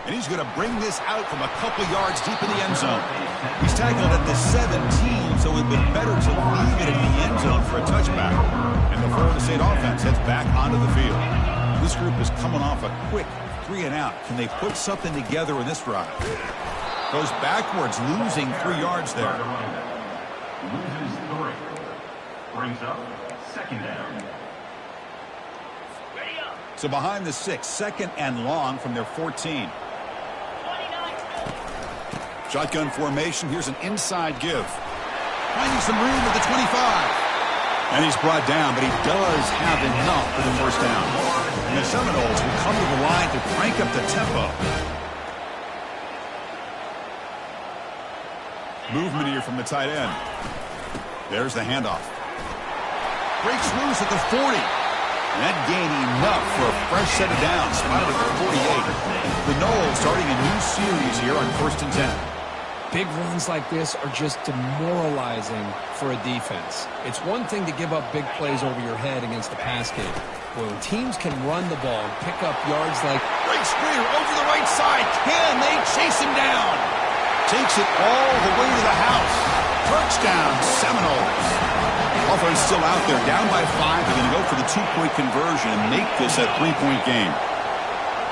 And he's going to bring this out from a couple yards deep in the end zone. He's tackled at the 17, so it would be better to leave it in the end zone for a touchback. And the Florida State offense heads back onto the field. This group is coming off a quick 3-and-out. Can they put something together in this drive? Goes backwards, losing 3 yards there.
Loses 3. Brings up second down.
So behind the 6, second and long from their 14. Shotgun formation. Here's an inside give. Finding some room at the 25. And he's brought down, but he does have enough for the first down. And the Seminoles will come to the line to crank up the tempo. Movement here from the tight end. There's the handoff. Breaks loose at the 40. And that gained enough for a fresh set of downs. Spotted at the 48. The Noles starting a new series here on 1st and 10.
Big runs like this are just demoralizing for a defense. It's one thing to give up big plays over your head against the pass game. When teams can run the ball and pick up yards like...
Breaks clear over the right side. Can they chase him down? Takes it all the way to the house. Touchdown, Seminoles. Offense still out there, down by 5. They're going to go for the 2-point conversion and make this a 3-point game.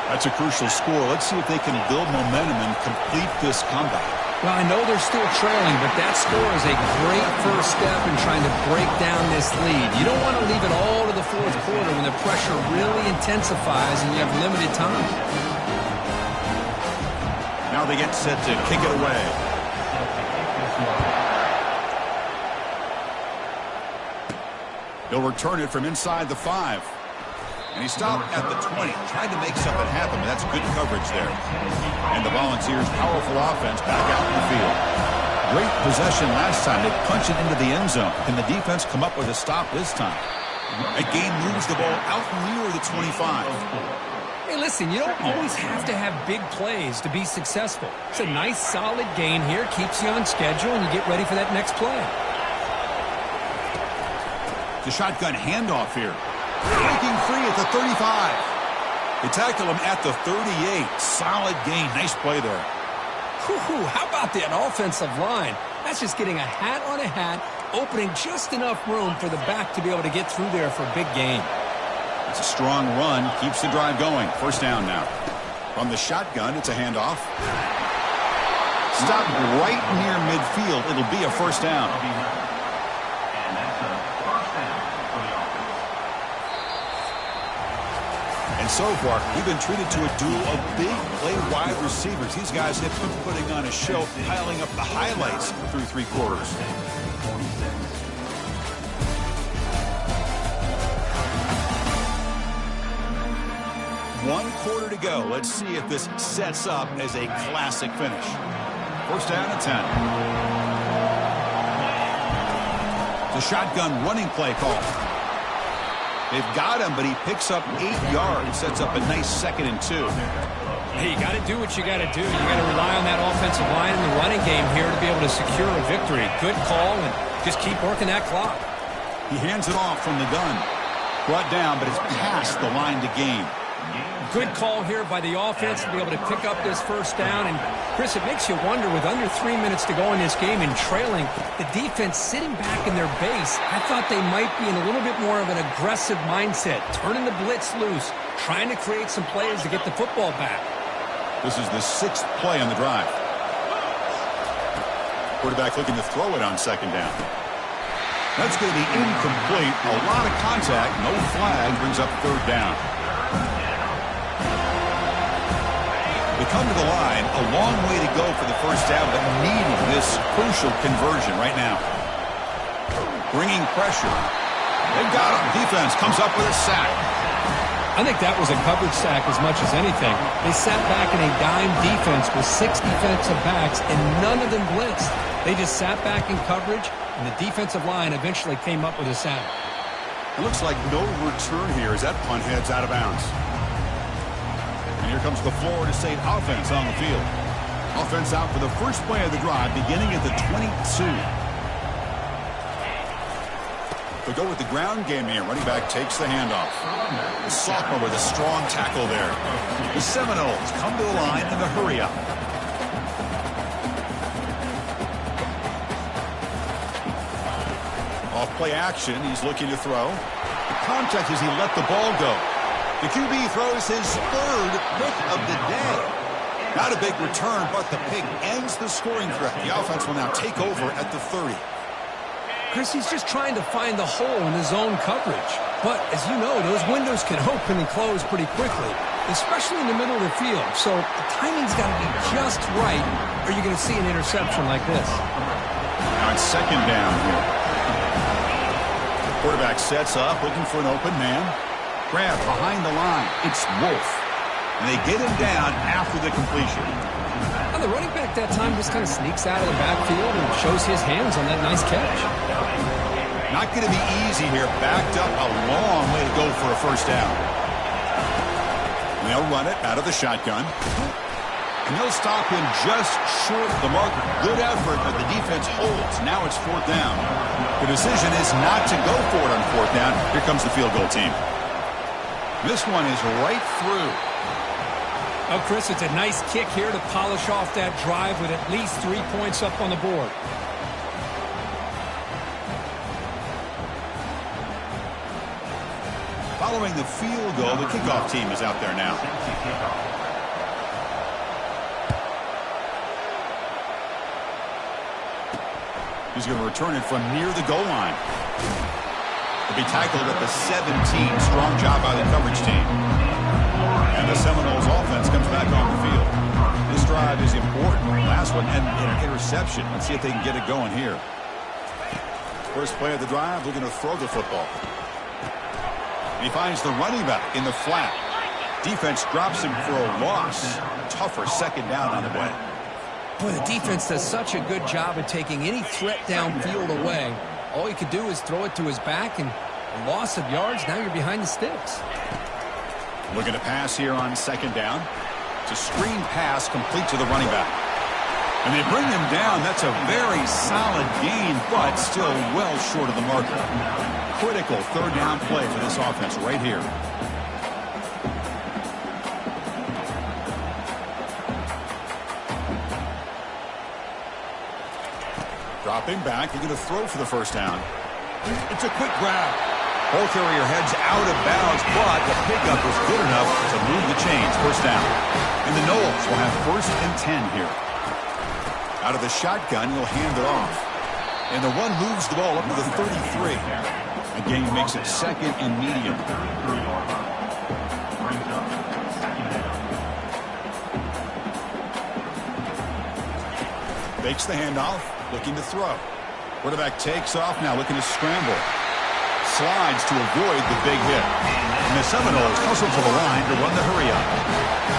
That's a crucial score. Let's see if they can build momentum and complete this comeback.
Well, I know they're still trailing, but that score is a great first step in trying to break down this lead. You don't want to leave it all to the fourth quarter when the pressure really intensifies and you have limited time.
Now they get set to kick it away. He'll return it from inside the 5. And he stopped at the 20, tried to make something happen, but that's good coverage there. And the Volunteers' powerful offense back out in the field. Great possession last time. They punch it into the end zone. Can the defense come up with a stop this time? That game moves the ball out near the 25.
Hey, listen, you don't always have to have big plays to be successful. It's a nice, solid gain here. Keeps you on schedule, and you get ready for that next play.
The shotgun handoff here. Breaking free at the 35. They tackle him at the 38. Solid gain. Nice play there.
Whew, how about that offensive line? That's just getting a hat on a hat, opening just enough room for the back to be able to get through there for a big gain.
It's a strong run. Keeps the drive going. First down now. From the shotgun, it's a handoff. Stop right near midfield. It'll be a first down. And so far, we've been treated to a duel of big play wide receivers. These guys have been putting on a show, piling up the highlights through 3 quarters. One quarter to to go. Let's see if this sets up as a classic finish. First down and 10. The shotgun running play call. They've got him, but he picks up 8 yards. Sets up a nice 2nd and 2.
Hey, you got to do what you got to do. You got to rely on that offensive line in the running game here to be able to secure a victory. Good call, and just keep working that clock.
He hands it off from the gun. Brought down, but it's past the line to gain.
Good call here by the offense to be able to pick up this first down. And, Chris, it makes you wonder, with under 3 minutes to go in this game and trailing, the defense sitting back in their base, I thought they might be in a little bit more of an aggressive mindset, turning the blitz loose, trying to create some plays to get the football back.
This is the 6th play on the drive. Quarterback looking to throw it on 2nd down. That's going to be incomplete. A lot of contact. No flag. Brings up 3rd down. They come to the line. A long way to go for the first down, but needing this crucial conversion right now. Bringing pressure. They've got him. Defense comes up with a sack.
I think that was a coverage sack as much as anything. They sat back in a dime defense with 6 defensive backs, and none of them blitzed. They just sat back in coverage, and the defensive line eventually came up with a sack.
It looks like no return here as that punt heads out of bounds. And here comes the Florida State offense on the field. Offense out for the first play of the drive, beginning at the 22. We go with the ground game here. Running back takes the handoff. The sophomore with a strong tackle there. The Seminoles come to the line in the hurry up. Off play action. He's looking to throw. The contact as he let the ball go. The QB throws his 3rd pick of the day. Not a big return, but the pick ends the scoring threat. The offense will now take over at the 30.
Chris, he's just trying to find the hole in his zone coverage. But, as you know, those windows can open and close pretty quickly, especially in the middle of the field. So the timing's got to be just right, or you're going to see an interception like this.
Now it's 2nd down here. Quarterback sets up, looking for an open man. Grab behind the line. It's Wolf. And they get him down after the completion.
Now the running back that time just kind of sneaks out of the backfield and shows his hands on that nice catch.
Not going to be easy here. Backed up a long way to go for a first down. And they'll run it out of the shotgun. And they'll stop him just short of the marker. Good effort, but the defense holds. Now it's 4th down. The decision is not to go for it on 4th down. Here comes the field goal team. This one is right through.
Oh, Chris, it's a nice kick here to polish off that drive with at least 3 points up on the board.
Following the field goal, the kickoff team is out there now. He's going to return it from near the goal line. He'll be tackled at the 17. Strong job by the coverage team. And the Seminoles offense comes back on the field. This drive is important. Last one and an interception. Let's see if they can get it going here. First play of the drive, looking to throw the football. He finds the running back in the flat. Defense drops him for a loss. Tougher 2nd down on the way.
Boy, the defense does such a good job of taking any threat downfield away. All he could do is throw it to his back, and a loss of yards, now you're behind the sticks.
Looking to pass here on 2nd down. It's a screen pass complete to the running back. And they bring him down. That's a very solid gain, but still well short of the marker. Critical 3rd down play for this offense right here. Dropping back, looking to throw for the first down. It's a quick grab. Ball carrier heads out of bounds, but the pickup was good enough to move the chains. First down. And the Noles will have 1st and 10 here. Out of the shotgun, he'll hand it off. And the run moves the ball up to the 33. Again, makes it 2nd and medium. Fakes the handoff, looking to throw. Quarterback takes off now, looking to scramble. Slides to avoid the big hit. And the Seminoles hustle to the line to run the hurry up.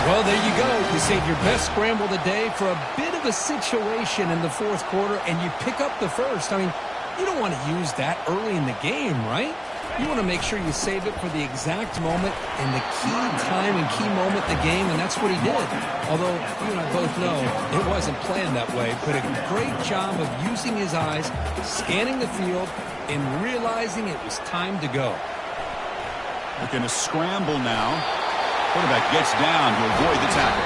Well, there you go. You save your best scramble of the day for a bit of a situation in the fourth quarter, and you pick up the first. I mean, you don't want to use that early in the game, right? You want to make sure you save it for the exact moment and the key time and key moment in the game, and that's what he did. Although, you and I both know it wasn't planned that way, but a great job of using his eyes, scanning the field, and realizing it was time to go.
Looking to scramble now. Quarterback gets down to avoid the tackle.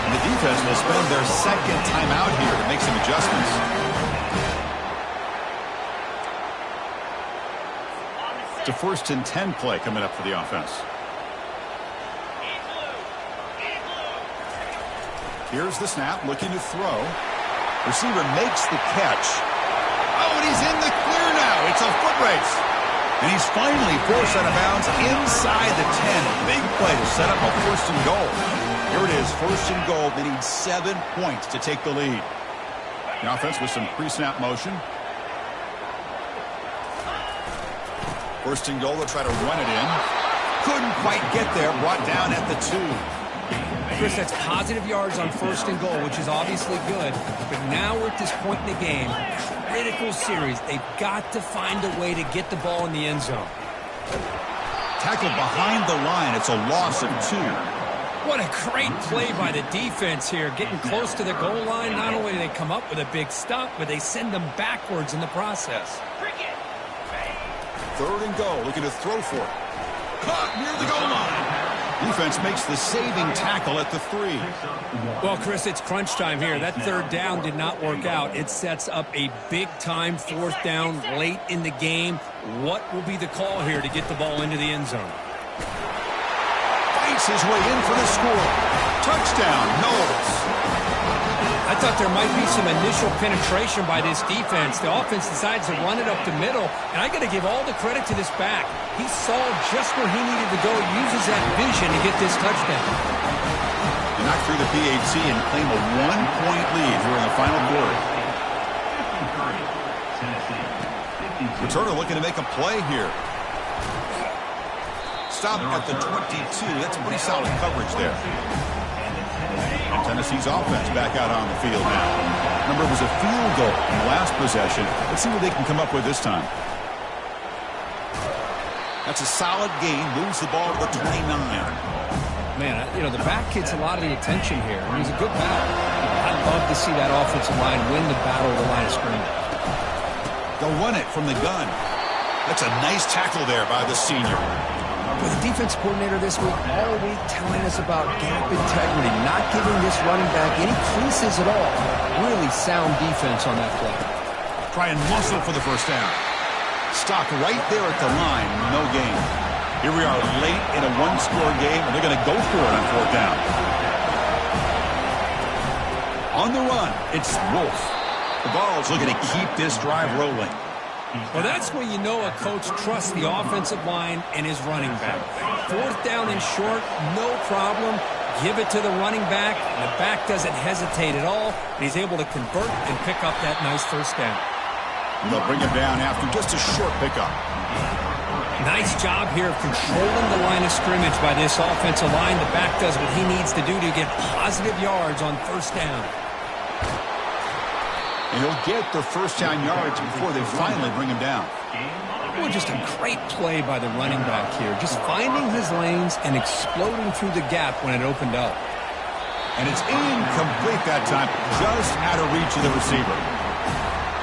And the defense will spend their second timeout here to make some adjustments. It's a 1st and 10 play coming up for the offense. Here's the snap, looking to throw. Receiver makes the catch. Oh, and he's in the clear now. It's a foot race. And he's finally forced out of bounds inside the 10. Big play to set up a 1st and goal. Here it is, 1st and goal. They need 7 points to take the lead. The offense with some pre-snap motion. 1st and goal, they'll try to run it in. Couldn't quite get there, brought down at the 2.
Chris, that's positive yards on 1st and goal, which is obviously good. But now we're at this point in the game, critical series. They've got to find a way to get the ball in the end zone.
Tackled behind the line. It's a loss of 2.
What a great play by the defense here. Getting close to the goal line, not only do they come up with a big stop, but they send them backwards in the process.
3rd and goal, looking to throw for it. Caught near the goal line. Defense makes the saving tackle at the 3.
Well, Chris, it's crunch time here. That 3rd down did not work out. It sets up a big-time 4th down late in the game. What will be the call here to get the ball into the end zone?
Fights his way in for the score. Touchdown, Knowles.
I thought there might be some initial penetration by this defense. The offense decides to run it up the middle, and I got to give all the credit to this back. He saw just where he needed to go, uses that vision to get this touchdown.
They knock through the PAT and claim a 1-point lead here in the final quarter. Returner looking to make a play here. Stop at the 22. That's pretty solid coverage there. And Tennessee's offense back out on the field now. Remember, it was a field goal in the last possession. Let's see what they can come up with this time. That's a solid gain. Moves the ball to the 29.
Man, you know, the back gets a lot of the attention here. It was a good battle. I'd love to see that offensive line win the battle of the line of scrimmage.
They'll run it from the gun. That's a nice tackle there by the senior.
With the defense coordinator this week, all week telling us about gap integrity, not giving this running back any creases at all. Really sound defense on that play.
Try and muscle for the 1st down. Stopped right there at the line, no gain. Here we are late in a 1-score game, and they're going to go for it on 4th down. On the run, it's Wolf. The Vols looking to keep this drive rolling.
Well, that's when you know a coach trusts the offensive line and his running back. 4th down and short, no problem. Give it to the running back, and the back doesn't hesitate at all. He's able to convert and pick up that nice 1st down.
They'll bring him down after just a short pickup.
Nice job here of controlling the line of scrimmage by this offensive line. The back does what he needs to do to get positive yards on 1st down.
And he'll get the 1st down yards before they finally bring him down.
Well, just a great play by the running back here. Just finding his lanes and exploding through the gap when it opened up.
And it's incomplete that time, just out of reach of the receiver.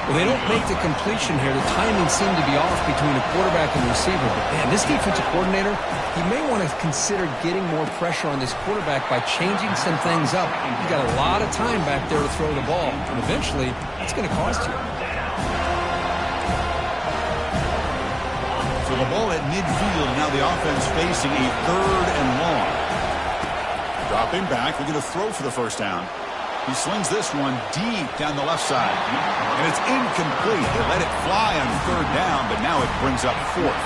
Well, they don't make the completion here. The timing seemed to be off between the quarterback and the receiver. But, man, this defensive coordinator, he may want to consider getting more pressure on this quarterback by changing some things up. He's got a lot of time back there to throw the ball. And eventually, that's going to cost you.
So the ball at midfield. Now the offense facing a 3rd and long. Dropping back. We're going to throw for the 1st down. He slings this one deep down the left side. And it's incomplete. They let it fly on 3rd down, but now it brings up 4th.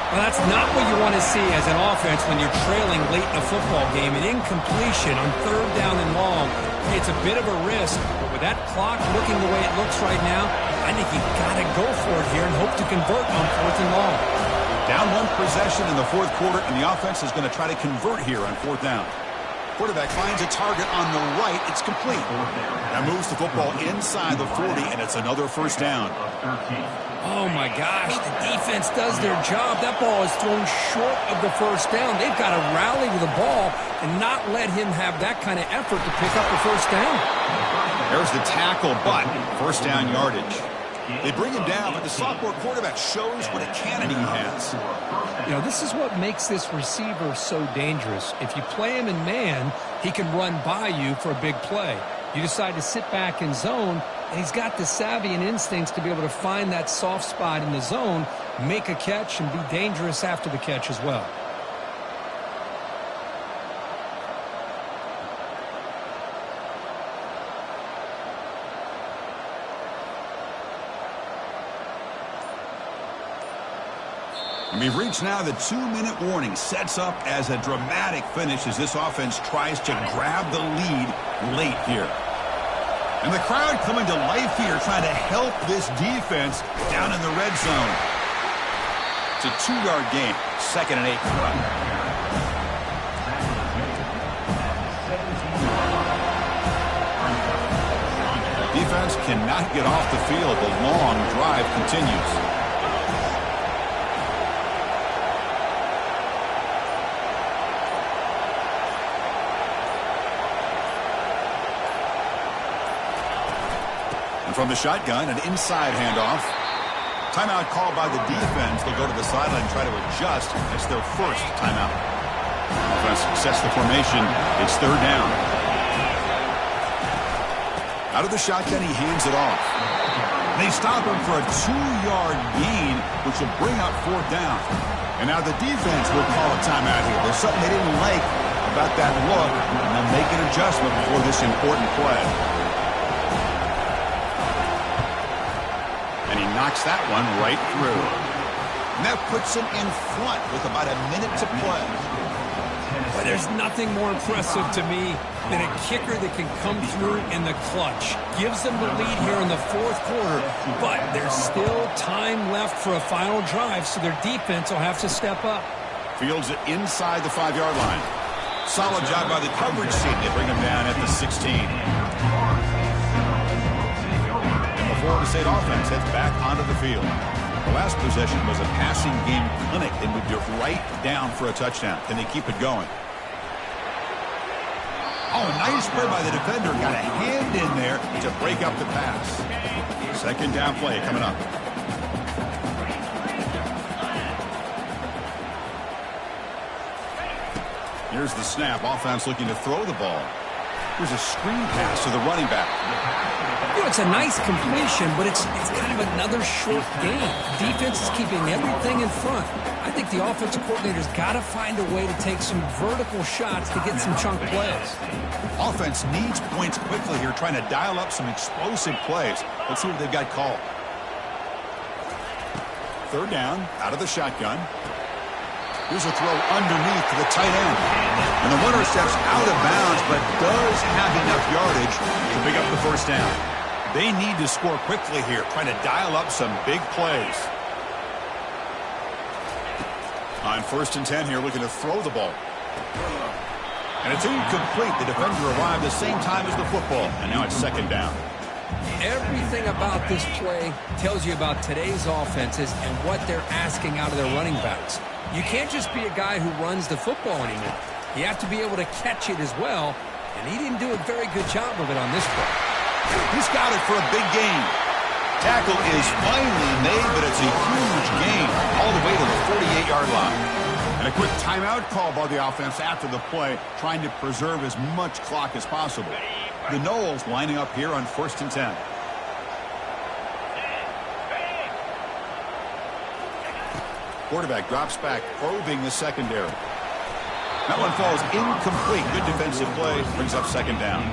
Well, that's not what you want to see as an offense when you're trailing late in a football game. An incompletion on 3rd down and long. It's a bit of a risk, but with that clock looking the way it looks right now, I think you've got to go for it here and hope to convert on 4th and long.
Down one possession in the fourth quarter, and the offense is going to try to convert here on fourth down. Quarterback finds a target on the right. It's complete. Now moves the football inside the 40, and it's another first down.
Oh, my gosh. The defense does their job. That ball is thrown short of the first down. They've got to rally to the ball and not let him have that kind of effort to pick up the first down.
There's the tackle, but first down yardage. They bring him down, but the sophomore quarterback shows what a cannon he has.
You know, this is what makes this receiver so dangerous. If you play him in man, he can run by you for a big play. You decide to sit back in zone, and he's got the savvy and instincts to be able to find that soft spot in the zone, make a catch, and be dangerous after the catch as well.
And we've reached now the 2-minute warning. Sets up as a dramatic finish as this offense tries to grab the lead late here. And the crowd coming to life here, trying to help this defense down in the red zone. It's a 2-yard gain, 2nd and 8. Defense cannot get off the field. The long drive continues. From the shotgun, an inside handoff. Timeout called by the defense. They'll go to the sideline and try to adjust. It's their first timeout. Offense sets the formation. It's third down. Out of the shotgun, he hands it off. They stop him for a 2-yard gain, which will bring up fourth down. And now the defense will call a timeout here. There's something they didn't like about that look, and they'll make an adjustment before this important play. Knocks that one right through. And that puts him in front with about a minute to play.
But there's nothing more impressive to me than a kicker that can come through in the clutch. Gives them the lead here in the fourth quarter, but there's still time left for a final drive, so their defense will have to step up.
Fields it inside the 5-yard line. Solid job by the coverage team. They bring him down at the 16. Florida State offense heads back onto the field. The last possession was a passing game clinic. They moved it right down for a touchdown. Can they keep it going? Oh, nice play by the defender. Got a hand in there to break up the pass. Second down play coming up. Here's the snap. Offense looking to throw the ball. Here's a screen pass to the running back.
You know, it's a nice completion, but it's kind of another short game. Defense is keeping everything in front. I think the offensive coordinator's got to find a way to take some vertical shots to get some chunk plays.
Offense needs points quickly here, trying to dial up some explosive plays. Let's see what they've got called. Third down, out of the shotgun. Here's a throw underneath to the tight end. And the runner steps out of bounds, but does have enough yardage to pick up the first down. They need to score quickly here, trying to dial up some big plays. On 1st and 10 here, looking to throw the ball. And it's incomplete. The defender arrived the same time as the football, and now it's 2nd down.
Everything about this play tells you about today's offenses and what they're asking out of their running backs. You can't just be a guy who runs the football anymore. You have to be able to catch it as well, and he didn't do a very good job of it on this play.
He's got it for a big gain. Tackle is finally made, but it's a huge gain all the way to the 48-yard line. And a quick timeout call by the offense after the play, trying to preserve as much clock as possible. The Noles lining up here on 1st and 10. Quarterback drops back, probing the secondary. That one falls incomplete. Good defensive play, brings up 2nd down.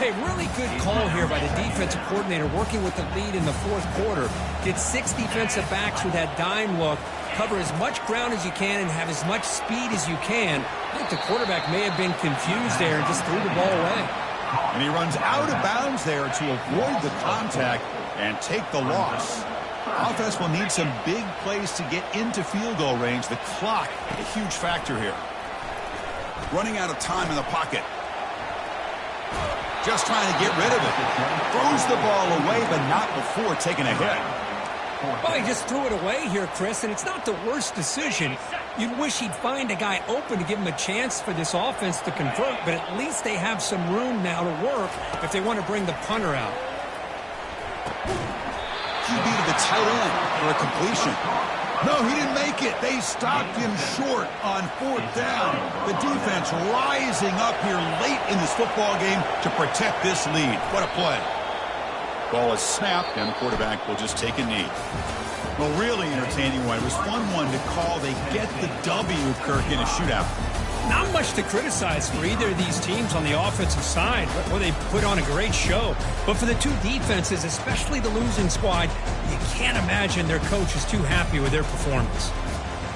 Hey, really good call here by the defensive coordinator, working with the lead in the fourth quarter. Get 6 defensive backs with that dime look, cover as much ground as you can, and have as much speed as you can. I think the quarterback may have been confused there and just threw the ball away.
And he runs out of bounds there to avoid the contact and take the loss. Offense will need some big plays to get into field goal range. The clock, a huge factor here. Running out of time in the pocket. Just trying to get rid of it. Throws the ball away, but not before taking a hit.
Well, he just threw it away here, Chris, and it's not the worst decision. You'd wish he'd find a guy open to give him a chance for this offense to convert, but at least they have some room now to work if they want to bring the punter out.
QB to the tight end for a completion. No, he didn't make it. They stopped him short on 4th down. The defense rising up here late in this football game to protect this lead. What a play. Ball is snapped, and the quarterback will just take a knee. Well, really entertaining one. It was fun to call. They get the W, Kirk, in a shootout.
Not much to criticize for either of these teams on the offensive side, where they put on a great show. But for the two defenses, especially the losing squad, you can't imagine their coach is too happy with their performance.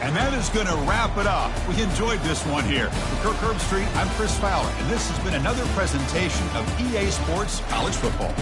And that is going to wrap it up. We enjoyed this one here. For Kirk Herbstreit, I'm Chris Fowler, and this has been another presentation of EA Sports College Football.